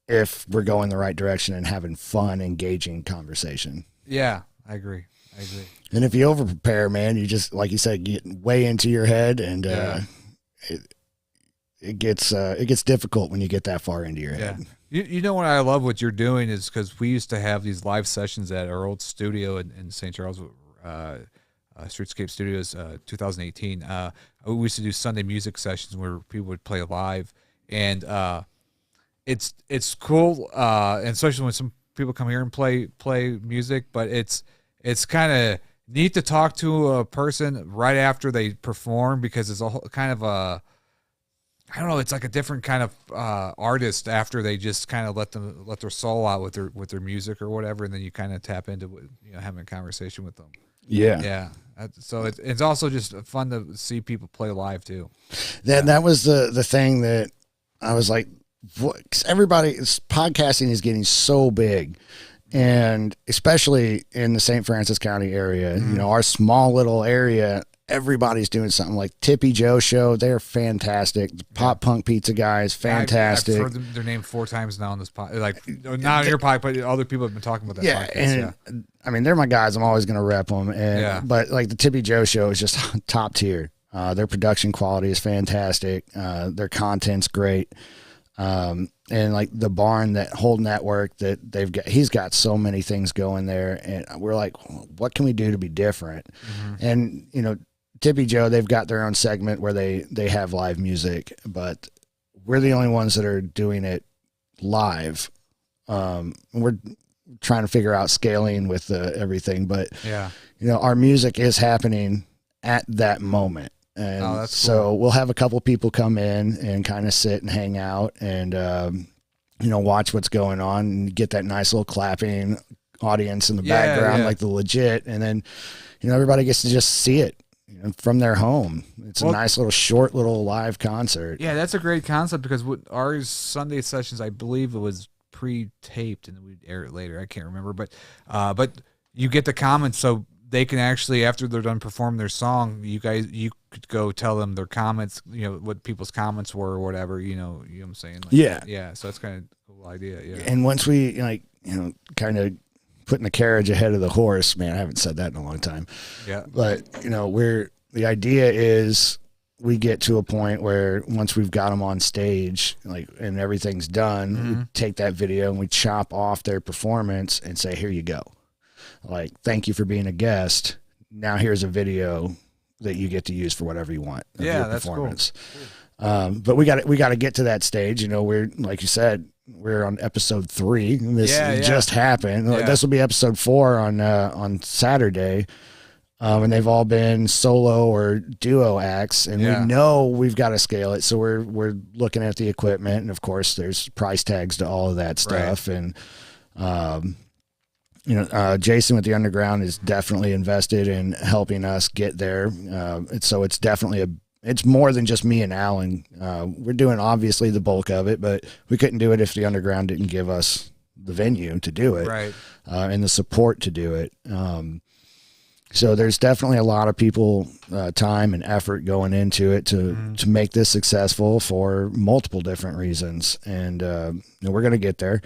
if we're going the right direction and having fun, engaging conversation. Yeah, I agree. And if you over prepare, man, you just, like you said, get way into your head, and it gets difficult when you get that far into your head. You know what I love what you're doing is because we used to have these live sessions at our old studio in St. Charles, Streetscape Studios, 2018. We used to do Sunday music sessions where people would play live, and it's cool, and especially when some people come here and play music. But it's kind of neat to talk to a person right after they perform, because it's a whole kind of a, I don't know, it's like a different kind of artist after they just kind of let their soul out with their music or whatever, and then you kind of tap into having a conversation with them. Yeah. So it's also just fun to see people play live too. That was the thing that I was like, podcasting is getting so big, and especially in the St. Francis County area, our small little area, everybody's doing something. Like Tippy Joe Show, they're fantastic. The Pop Punk Pizza guys, fantastic. I've heard their name 4 times now on this podcast. Like, not on your podcast, but other people have been talking about that podcast. And I mean, they're my guys. I'm always going to rep them. But like the Tippy Joe Show is just top tier. Their production quality is fantastic. Their content's great. And like the barn, that whole network that they've got, he's got so many things going there, and we're like, what can we do to be different? And Tippy Joe, they've got their own segment where they have live music, but we're the only ones that are doing it live. We're trying to figure out scaling with everything, but our music is happening at that moment. And that's so cool. We'll have a couple people come in and kind of sit and hang out and, watch what's going on and get that nice little clapping audience in the background, like the legit. And then, everybody gets to just see it from their home. It's a nice little short little live concert. Yeah, that's a great concept, because our Sunday sessions, I believe it was pre-taped and we'd air it later. I can't remember, but you get the comments, so they can actually, after they're done performing their song, you could go tell them their comments, what people's comments were or whatever, you know what I'm saying? Like, yeah. So that's kind of a cool idea. Yeah. And once we kind of putting the carriage ahead of the horse, man, I haven't said that in a long time. Yeah. But the idea is we get to a point where once we've got them on stage, and everything's done, we take that video and we chop off their performance and say, here you go. Like, thank you for being a guest. Now here's a video that you get to use for whatever you want. Yeah, that's performance. Cool. But we got to get to that stage. We're, like you said, we're on episode 3. This just happened. This will be episode 4 on Saturday. And they've all been solo or duo acts, and we know we've got to scale it. So we're looking at the equipment, and of course there's price tags to all of that stuff. Right. And, Jason with the Underground is definitely invested in helping us get there. So it's definitely it's more than just me and Alan. We're doing obviously the bulk of it, but we couldn't do it if the Underground didn't give us the venue to do it. Right. And the support to do it. So there's definitely a lot of people, time and effort going into it to make this successful for multiple different reasons. And we're going to get there.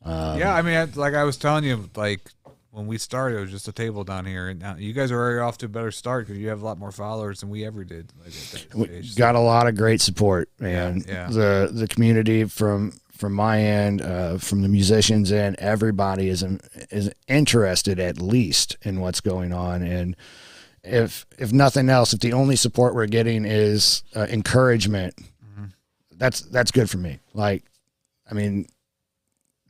Yeah, I mean, like I was telling you, like when we started, it was just a table down here. And now you guys are already off to a better start because you have a lot more followers than we ever did. We got a lot of great support, man. Yeah. The community from my end, from the musicians end, everybody is interested at least in what's going on. And if nothing else, if the only support we're getting is encouragement, that's good for me. Like, I mean,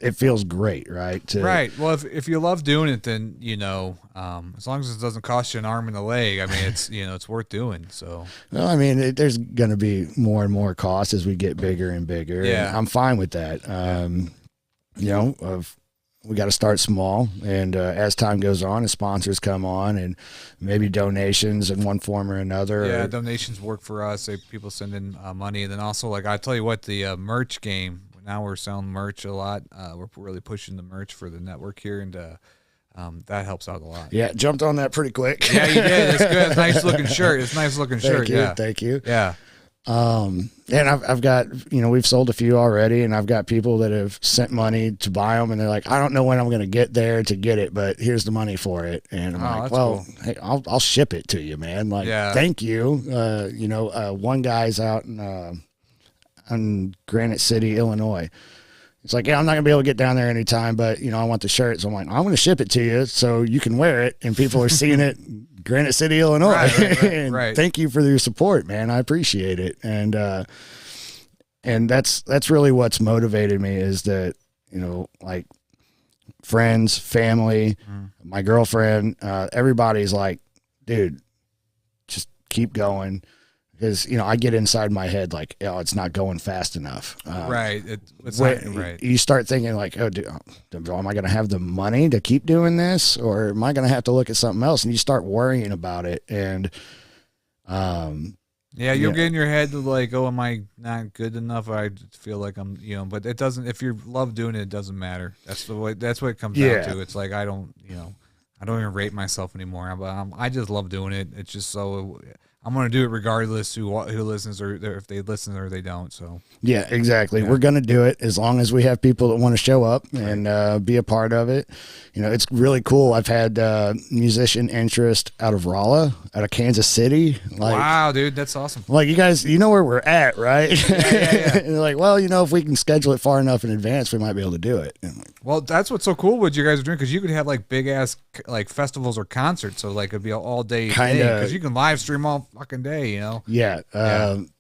it feels great, right? Right. Well, if you love doing it, then, as long as it doesn't cost you an arm and a leg, I mean, it's, it's worth doing. So, well, I mean, there's going to be more and more costs as we get bigger and bigger. Yeah. And I'm fine with that. We got to start small. And as time goes on, as sponsors come on and maybe donations in one form or another. Yeah, donations work for us. People send in money. And then also, like, I tell you what, the merch game, now we're selling merch a lot. We're really pushing the merch for the network here, and that helps out a lot. Yeah, jumped on that pretty quick. Yeah, you did. It's good. It's a nice looking shirt. It's a nice looking shirt. Thank you. Yeah. And I've got, we've sold a few already, and I've got people that have sent money to buy them, and they're like, I don't know when I'm going to get there to get it, but here's the money for it. And I'm like, well, cool. Hey, I'll ship it to you, man. Like, thank you. One guy's out in Granite City, Illinois. It's like, I'm not gonna be able to get down there anytime, but I want the shirt. So I'm like, I'm gonna ship it to you so you can wear it, and people are seeing it in Granite City, Illinois. Right. Thank you for your support, man. I appreciate it. And that's really what's motivated me is that, like friends, family, my girlfriend, everybody's like, dude, just keep going. Because, I get inside my head like, it's not going fast enough. Right. It's not, right. You start thinking like, am I going to have the money to keep doing this? Or am I going to have to look at something else? And you start worrying about it. And, you'll get in your head to like, am I not good enough? I feel like I'm, but it doesn't, if you love doing it doesn't matter. That's what it comes down to. It's like, I don't even rate myself anymore. I just love doing it. It's just so... I'm going to do it regardless who listens or if they listen or they don't. So yeah, exactly. Yeah. We're going to do it as long as we have people that want to show up and be a part of it. It's really cool. I've had musician interest out of Rolla, out of Kansas City. Like, wow, dude, that's awesome. Like, you guys, where we're at, right? Yeah. And they're like, well, if we can schedule it far enough in advance, we might be able to do it. Well, that's what's so cool what you guys are doing, because you could have like big ass like festivals or concerts, so like it'd be an all day thing, because you can live stream all fucking day, Yeah,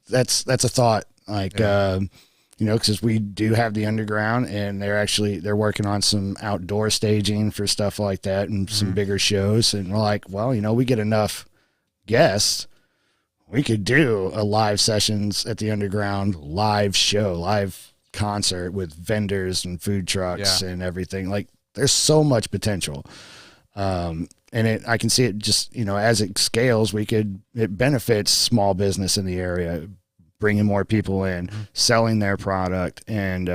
that's a thought. Like, because we do have the Underground, and they're working on some outdoor staging for stuff like that and some bigger shows, and we're like, well, we get enough guests, we could do a live sessions at the Underground, live concert with vendors and food trucks and everything. Like, there's so much potential. And I can see it just, as it scales, it benefits small business in the area, bringing more people in, selling their product, and,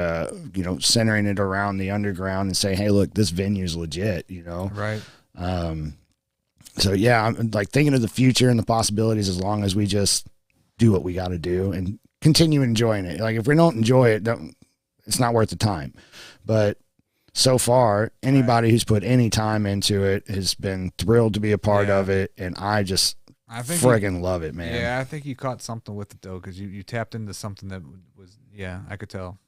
centering it around the Underground and saying, hey, look, this venue's legit, Right. So yeah, I'm like thinking of the future and the possibilities as long as we just do what we got to do and continue enjoying it. Like, if we don't enjoy it, it's not worth the time. But so far, anybody who's put any time into it has been thrilled to be a part of it, and I friggin' love it, man. Yeah, I think you caught something with it though, because you tapped into something that was, I could tell.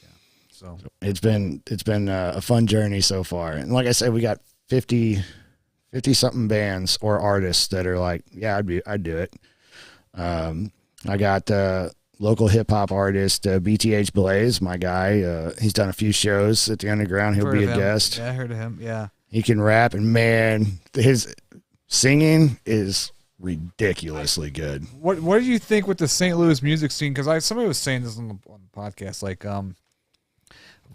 Yeah, so it's been a fun journey so far, and like I said, we got 50 something bands or artists that are like, yeah, I'd do it. I got local hip hop artist BTH Blaze, my guy. He's done a few shows at the Underground. He'll be a guest. Yeah, I heard of him. Yeah, he can rap, and man, singing is ridiculously good. What do you think with the St. Louis music scene? Because somebody was saying this on the podcast, like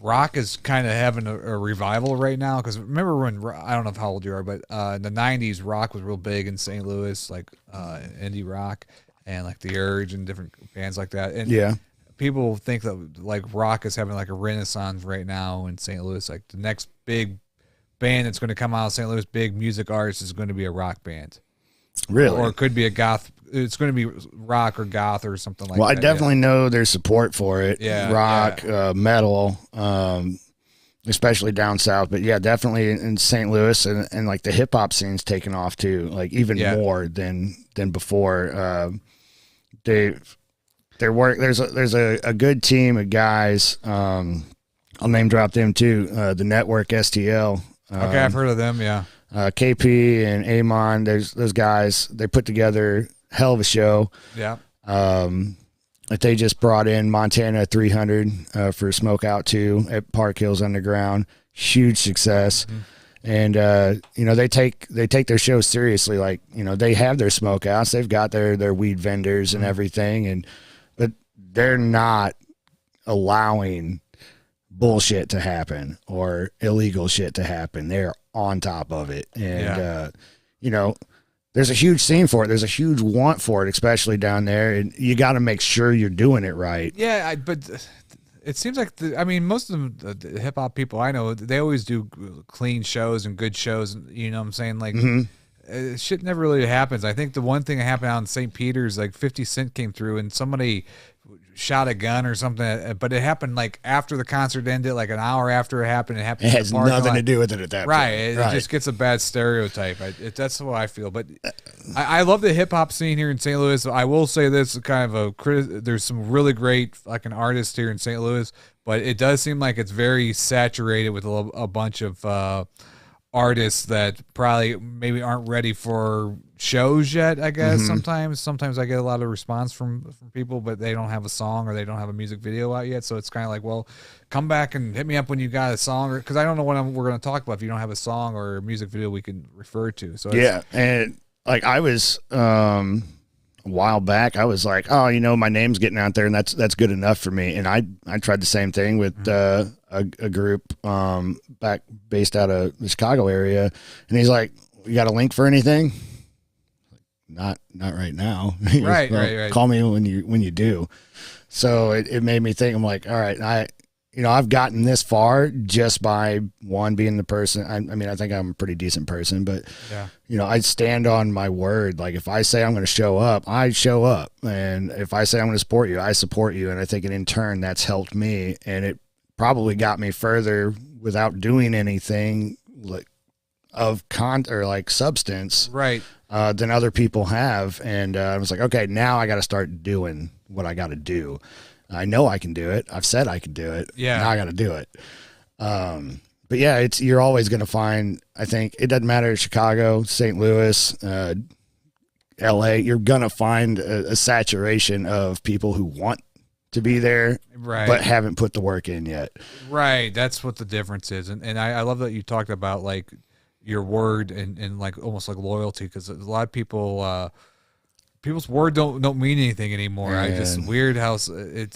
rock is kind of having a revival right now. Because remember when, I don't know how old you are, but in the 90s, rock was real big in St. Louis, like indie rock and like The Urge and different bands like that. And Yeah. people think that like rock is having like a renaissance right now in St. Louis. Like the next big band that's going to come out of St. Louis, big music artist, is going to be a rock band. Really? Or it could be a goth. It's going to be rock or goth or something like that. Well, I definitely know there's support for it. Yeah, Rock, metal, especially down south. But yeah, definitely in St. Louis and like the hip hop scene's taken off too, like even more than before. There's a good team of guys. I'll name drop them too. The Network STL. Okay, I've heard of them. Yeah. KP and Amon, there's those guys. They put together hell of a show. Yeah. Like they just brought in Montana 300 for Smoke Out 2 at Park Hills Underground. Huge success. And they take their show seriously. Like, they have their smoke outs, they've got their weed vendors and everything, but they're not allowing bullshit to happen or illegal shit to happen. They're on top of it. And there's a huge scene for it. There's a huge want for it, especially down there. And you got to make sure you're doing it right. Yeah, but it seems like most of the hip hop people I know, they always do clean shows and good shows. You know what I'm saying? Like shit never really happens. I think the one thing that happened out in St. Peter's, like 50 Cent came through and somebody shot a gun or something, but it happened like after the concert ended, like an hour after it happened. It has nothing to do with it at that point. It just gets a bad stereotype. That's what I feel. But I love the hip hop scene here in St. Louis. I will say this, kind of there's some really great fucking artists here in St. Louis, but it does seem like it's very saturated with a bunch of artists that probably maybe aren't ready for shows yet. I guess sometimes I get a lot of response from people, but they don't have a song or they don't have a music video out yet. So it's kind of like, well, come back and hit me up when you got a song, or because I don't know what we're going to talk about if you don't have a song or a music video we can refer to. So yeah, and like I was a while back, I was like, oh, my name's getting out there, and that's good enough for me. And I tried the same thing with a group back based out of the Chicago area, and he's like, you got a link for anything? Not right now. Right. Call me when you do. So it made me think. I'm like, all right, I've gotten this far just by one being the person. I mean, I think I'm a pretty decent person, but I stand on my word. Like if I say I'm going to show up, I show up, and if I say I'm going to support you, I support you. And I think in turn that's helped me, and it probably got me further without doing anything like of substance, right, than other people have. And I was like, okay, now I got to start doing what I got to do. I know I can do it. I've said I can do it. Yeah, now I got to do it. But yeah, you're always going to find. I think it doesn't matter Chicago, St. Louis, L.A. You're going to find a saturation of people who want to be there, right, but haven't put the work in yet. Right, that's what the difference is. And I love that you talked about like your word and like almost like loyalty, because a lot of people people's word don't mean anything anymore. Man. I just weird how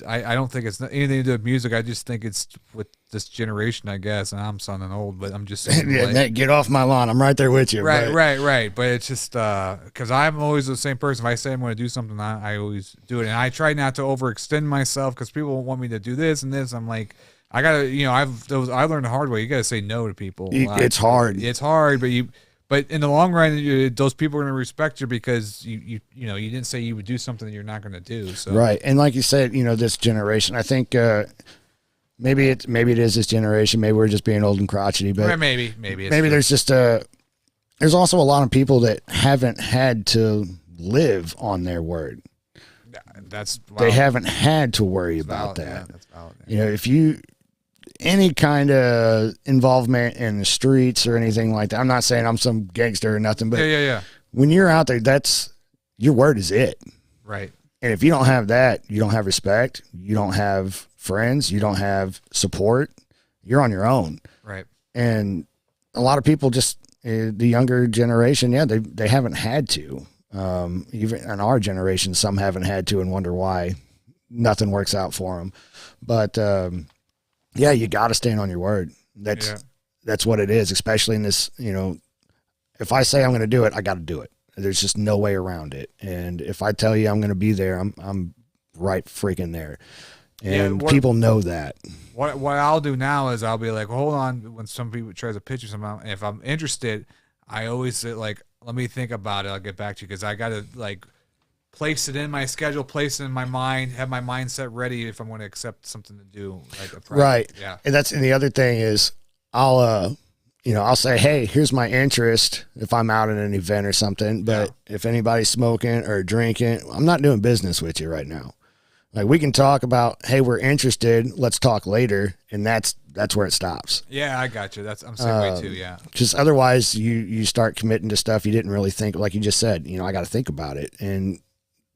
I don't think it's anything to do with music. I just think it's with this generation, I guess. And I'm sounding old, but I'm just saying, like, get off my lawn. I'm right there with you. Right. But it's just because I'm always the same person. If I say I'm going to do something, I always do it, and I try not to overextend myself because people want me to do this and this. I'm like, I gotta, I learned the hard way. You gotta say no to people. It's hard. It's hard, but in the long run, those people are going to respect you because you didn't say you would do something that you're not going to do. So right, and like you said, this generation, I think maybe it is this generation. Maybe we're just being old and crotchety, but maybe there's just there's also a lot of people that haven't had to live on their word. They haven't had to worry about that. Yeah, that's valid, yeah. If you any kind of involvement in the streets or anything like that. I'm not saying I'm some gangster or nothing, but yeah. When you're out there, that's your word is it. Right. And if you don't have that, you don't have respect. You don't have friends. You don't have support. You're on your own. Right. And a lot of people just the younger generation, yeah, they haven't had to. Even in our generation, some haven't had to and wonder why nothing works out for them. But yeah, you got to stand on your word. That's what it is, especially in this, if I say I'm going to do it, I got to do it. There's just no way around it. And if I tell you I'm going to be there, I'm right freaking there. And people know that. What I'll do now is I'll be like, well, hold on. When some people tries to pitch or something, if I'm interested, I always say, like, let me think about it. I'll get back to you, because I got to like place it in my schedule, place it in my mind, have my mindset ready if I'm going to accept something to do. Like a project. Right. Yeah. And the other thing is I'll say, hey, here's my interest if I'm out at an event or something. But if anybody's smoking or drinking, I'm not doing business with you right now. Like, we can talk about, hey, we're interested. Let's talk later. And that's where it stops. Yeah, I got you. I'm same way too. Yeah. Because otherwise you start committing to stuff you didn't really think, like you just said, I got to think about it. And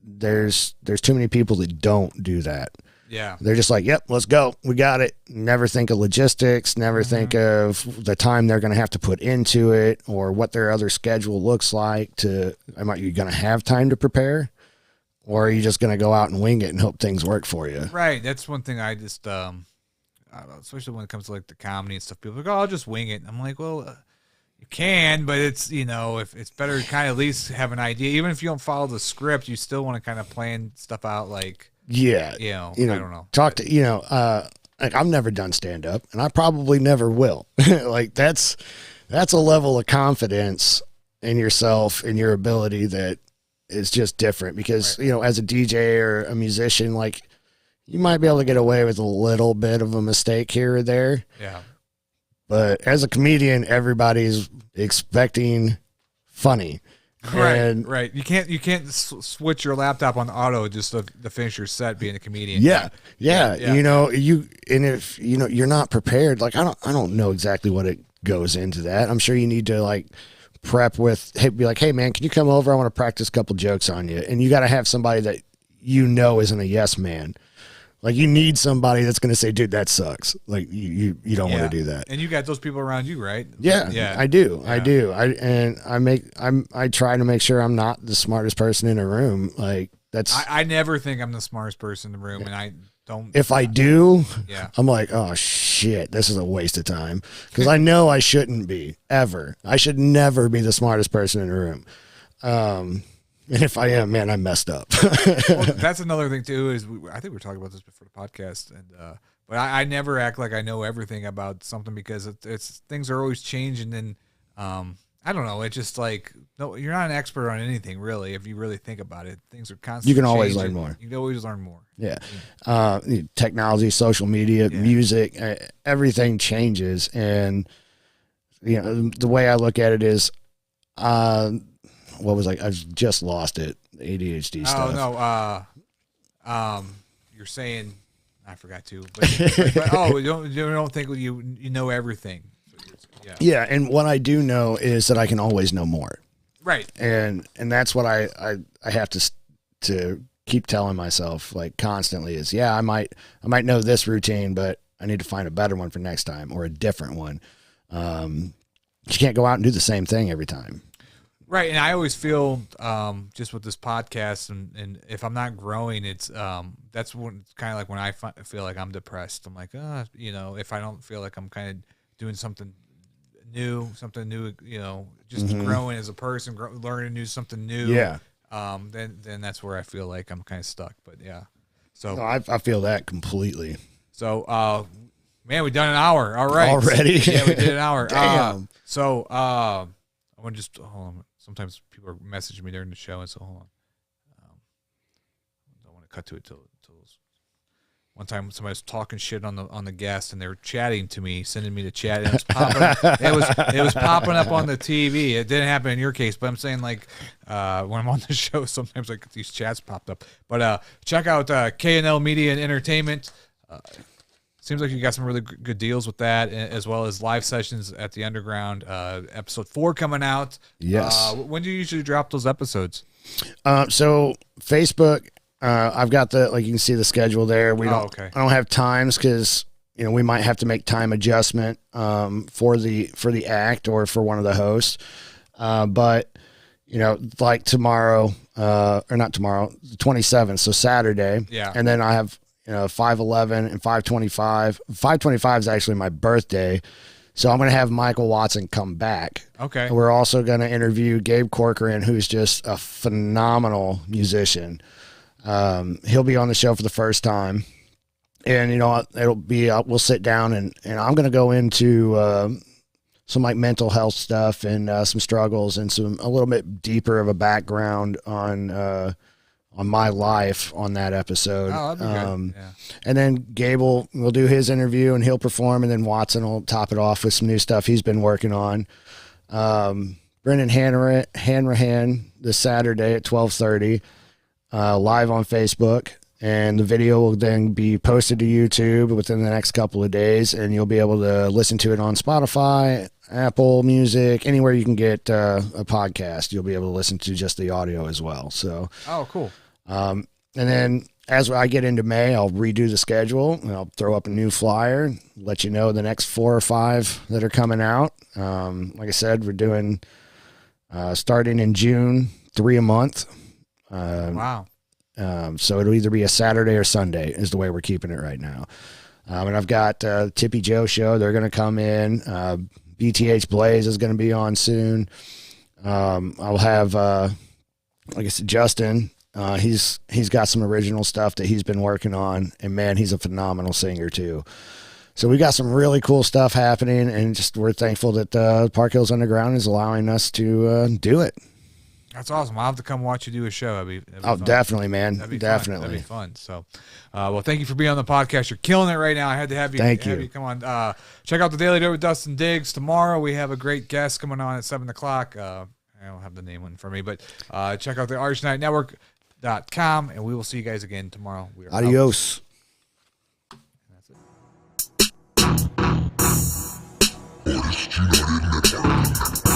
there's too many people that don't do that. Yeah. They're just like, yep, let's go. We got it. Never think of logistics, never think of the time they're going to have to put into it or what their other schedule looks like. Are you going to have time to prepare? Or are you just going to go out and wing it and hope things work for you? Right. That's one thing I just, I don't know, especially when it comes to like the comedy and stuff. People are like, oh, I'll just wing it. I'm like, well, you can, but it's, if it's better to kind of at least have an idea. Even if you don't follow the script, you still want to kind of plan stuff out like, I don't know. Like, I've never done stand up and I probably never will. Like, that's a level of confidence in yourself and your ability that is just different because, as a DJ or a musician, like, you might be able to get away with a little bit of a mistake here or there. Yeah. But as a comedian, everybody's expecting funny. Right. You can't switch your laptop on auto just to finish your set being a comedian. Yeah. If you're not prepared, like, I don't know exactly what it goes into that. I'm sure you need to like prep with, be like, hey man, can you come over? I want to practice a couple jokes on you. And you got to have somebody that isn't a yes man. Like, you need somebody that's going to say, dude, that sucks. Like, you don't want to do that. And you got those people around you, right? Yeah. I do. Yeah. I do. I try to make sure I'm not the smartest person in a room. Like, that's, I never think I'm the smartest person in the room. And I don't, if I do, I'm like, oh shit, this is a waste of time. Cause I know I shouldn't be ever. I should never be the smartest person in the room. And if I am, man, I messed up. Well, that's another thing too. Is I think we were talking about this before the podcast, and but I never act like I know everything about something because it's things are always changing, and I don't know. It's just like, no, you're not an expert on anything really. If you really think about it, things are constantly. You can always changing. learn more. You can always learn more. Yeah, technology, social media, music, everything changes, and the way I look at it is, what was I just lost it. ADHD stuff. Oh no. You're saying I forgot to, but you don't think you know everything. Yeah, and what I do know is that I can always know more. Right. And that's what I have to keep telling myself, like, constantly is, I might know this routine, but I need to find a better one for next time or a different one. You can't go out and do the same thing every time. Right, and I always feel just with this podcast, and if I'm not growing, it's that's when kind of like when I feel like I'm depressed. I'm like, if I don't feel like I'm kind of doing something new, just growing as a person, learning something new. Yeah. Then that's where I feel like I'm kind of stuck. But yeah, so I feel that completely. So, man, we've done an hour. All right, already. Yeah, we did an hour. Damn. I want to just hold on. Sometimes people are messaging me during the show, and so hold on. I don't want to cut to it till one time somebody was talking shit on the guest, and they were chatting to me, sending me the chat, and it was popping. it was popping up on the TV. It didn't happen in your case, but I'm saying like when I'm on the show, sometimes like these chats popped up. But check out K&L Media and Entertainment. Seems like you got some really good deals with that, as well as live sessions at the Underground. Episode 4 coming out. Yes. When do you usually drop those episodes? So Facebook, I've got you can see the schedule there. I don't have times because we might have to make time adjustment for the act or for one of the hosts. But like tomorrow, or not tomorrow, the 27th, so Saturday. Yeah. And then I have 511 and 525. 525 is actually my birthday. So I'm going to have Michael Watson come back. Okay. And we're also going to interview Gabe Corcoran, who's just a phenomenal musician. He'll be on the show for the first time. And, it'll be, we'll sit down and I'm going to go into some like mental health stuff and some struggles and a little bit deeper of a background on my life on that episode. Oh, that'd be good. Yeah. And then Gabe will do his interview and he'll perform, and then Watson will top it off with some new stuff he's been working on. Brendan Hanrahan this Saturday at 12:30, live on Facebook, and the video will then be posted to YouTube within the next couple of days, and you'll be able to listen to it on Spotify, Apple Music, anywhere you can get a podcast. You'll be able to listen to just the audio as well. So, oh, cool. And then as I get into May, I'll redo the schedule and I'll throw up a new flyer, let you know the next 4 or 5 that are coming out. Like I said, we're doing, starting in June, 3 a month. Wow. So it'll either be a Saturday or Sunday is the way we're keeping it right now. And I've got Tippy Joe show. They're going to come in. BTH Blaze is going to be on soon. I'll have, like I said, Justin. He's got some original stuff that he's been working on, and man, he's a phenomenal singer too. So we got some really cool stuff happening, and just we're thankful that Park Hills Underground is allowing us to do it. That's awesome. I'll have to come watch you do a show. That'd be fun. Definitely, man. That'd be Definitely. Fun. That'd be fun. So, well, thank you for being on the podcast. You're killing it right now. I had to have you. Thank you. Come on. Check out the Daily Dirt with Dustin Diggs tomorrow. We have a great guest coming on at 7:00. I don't have the name in for me, but check out the artistunitednetwork.com, and we will see you guys again tomorrow. We are Adios. That's it. Artistunitednetwork.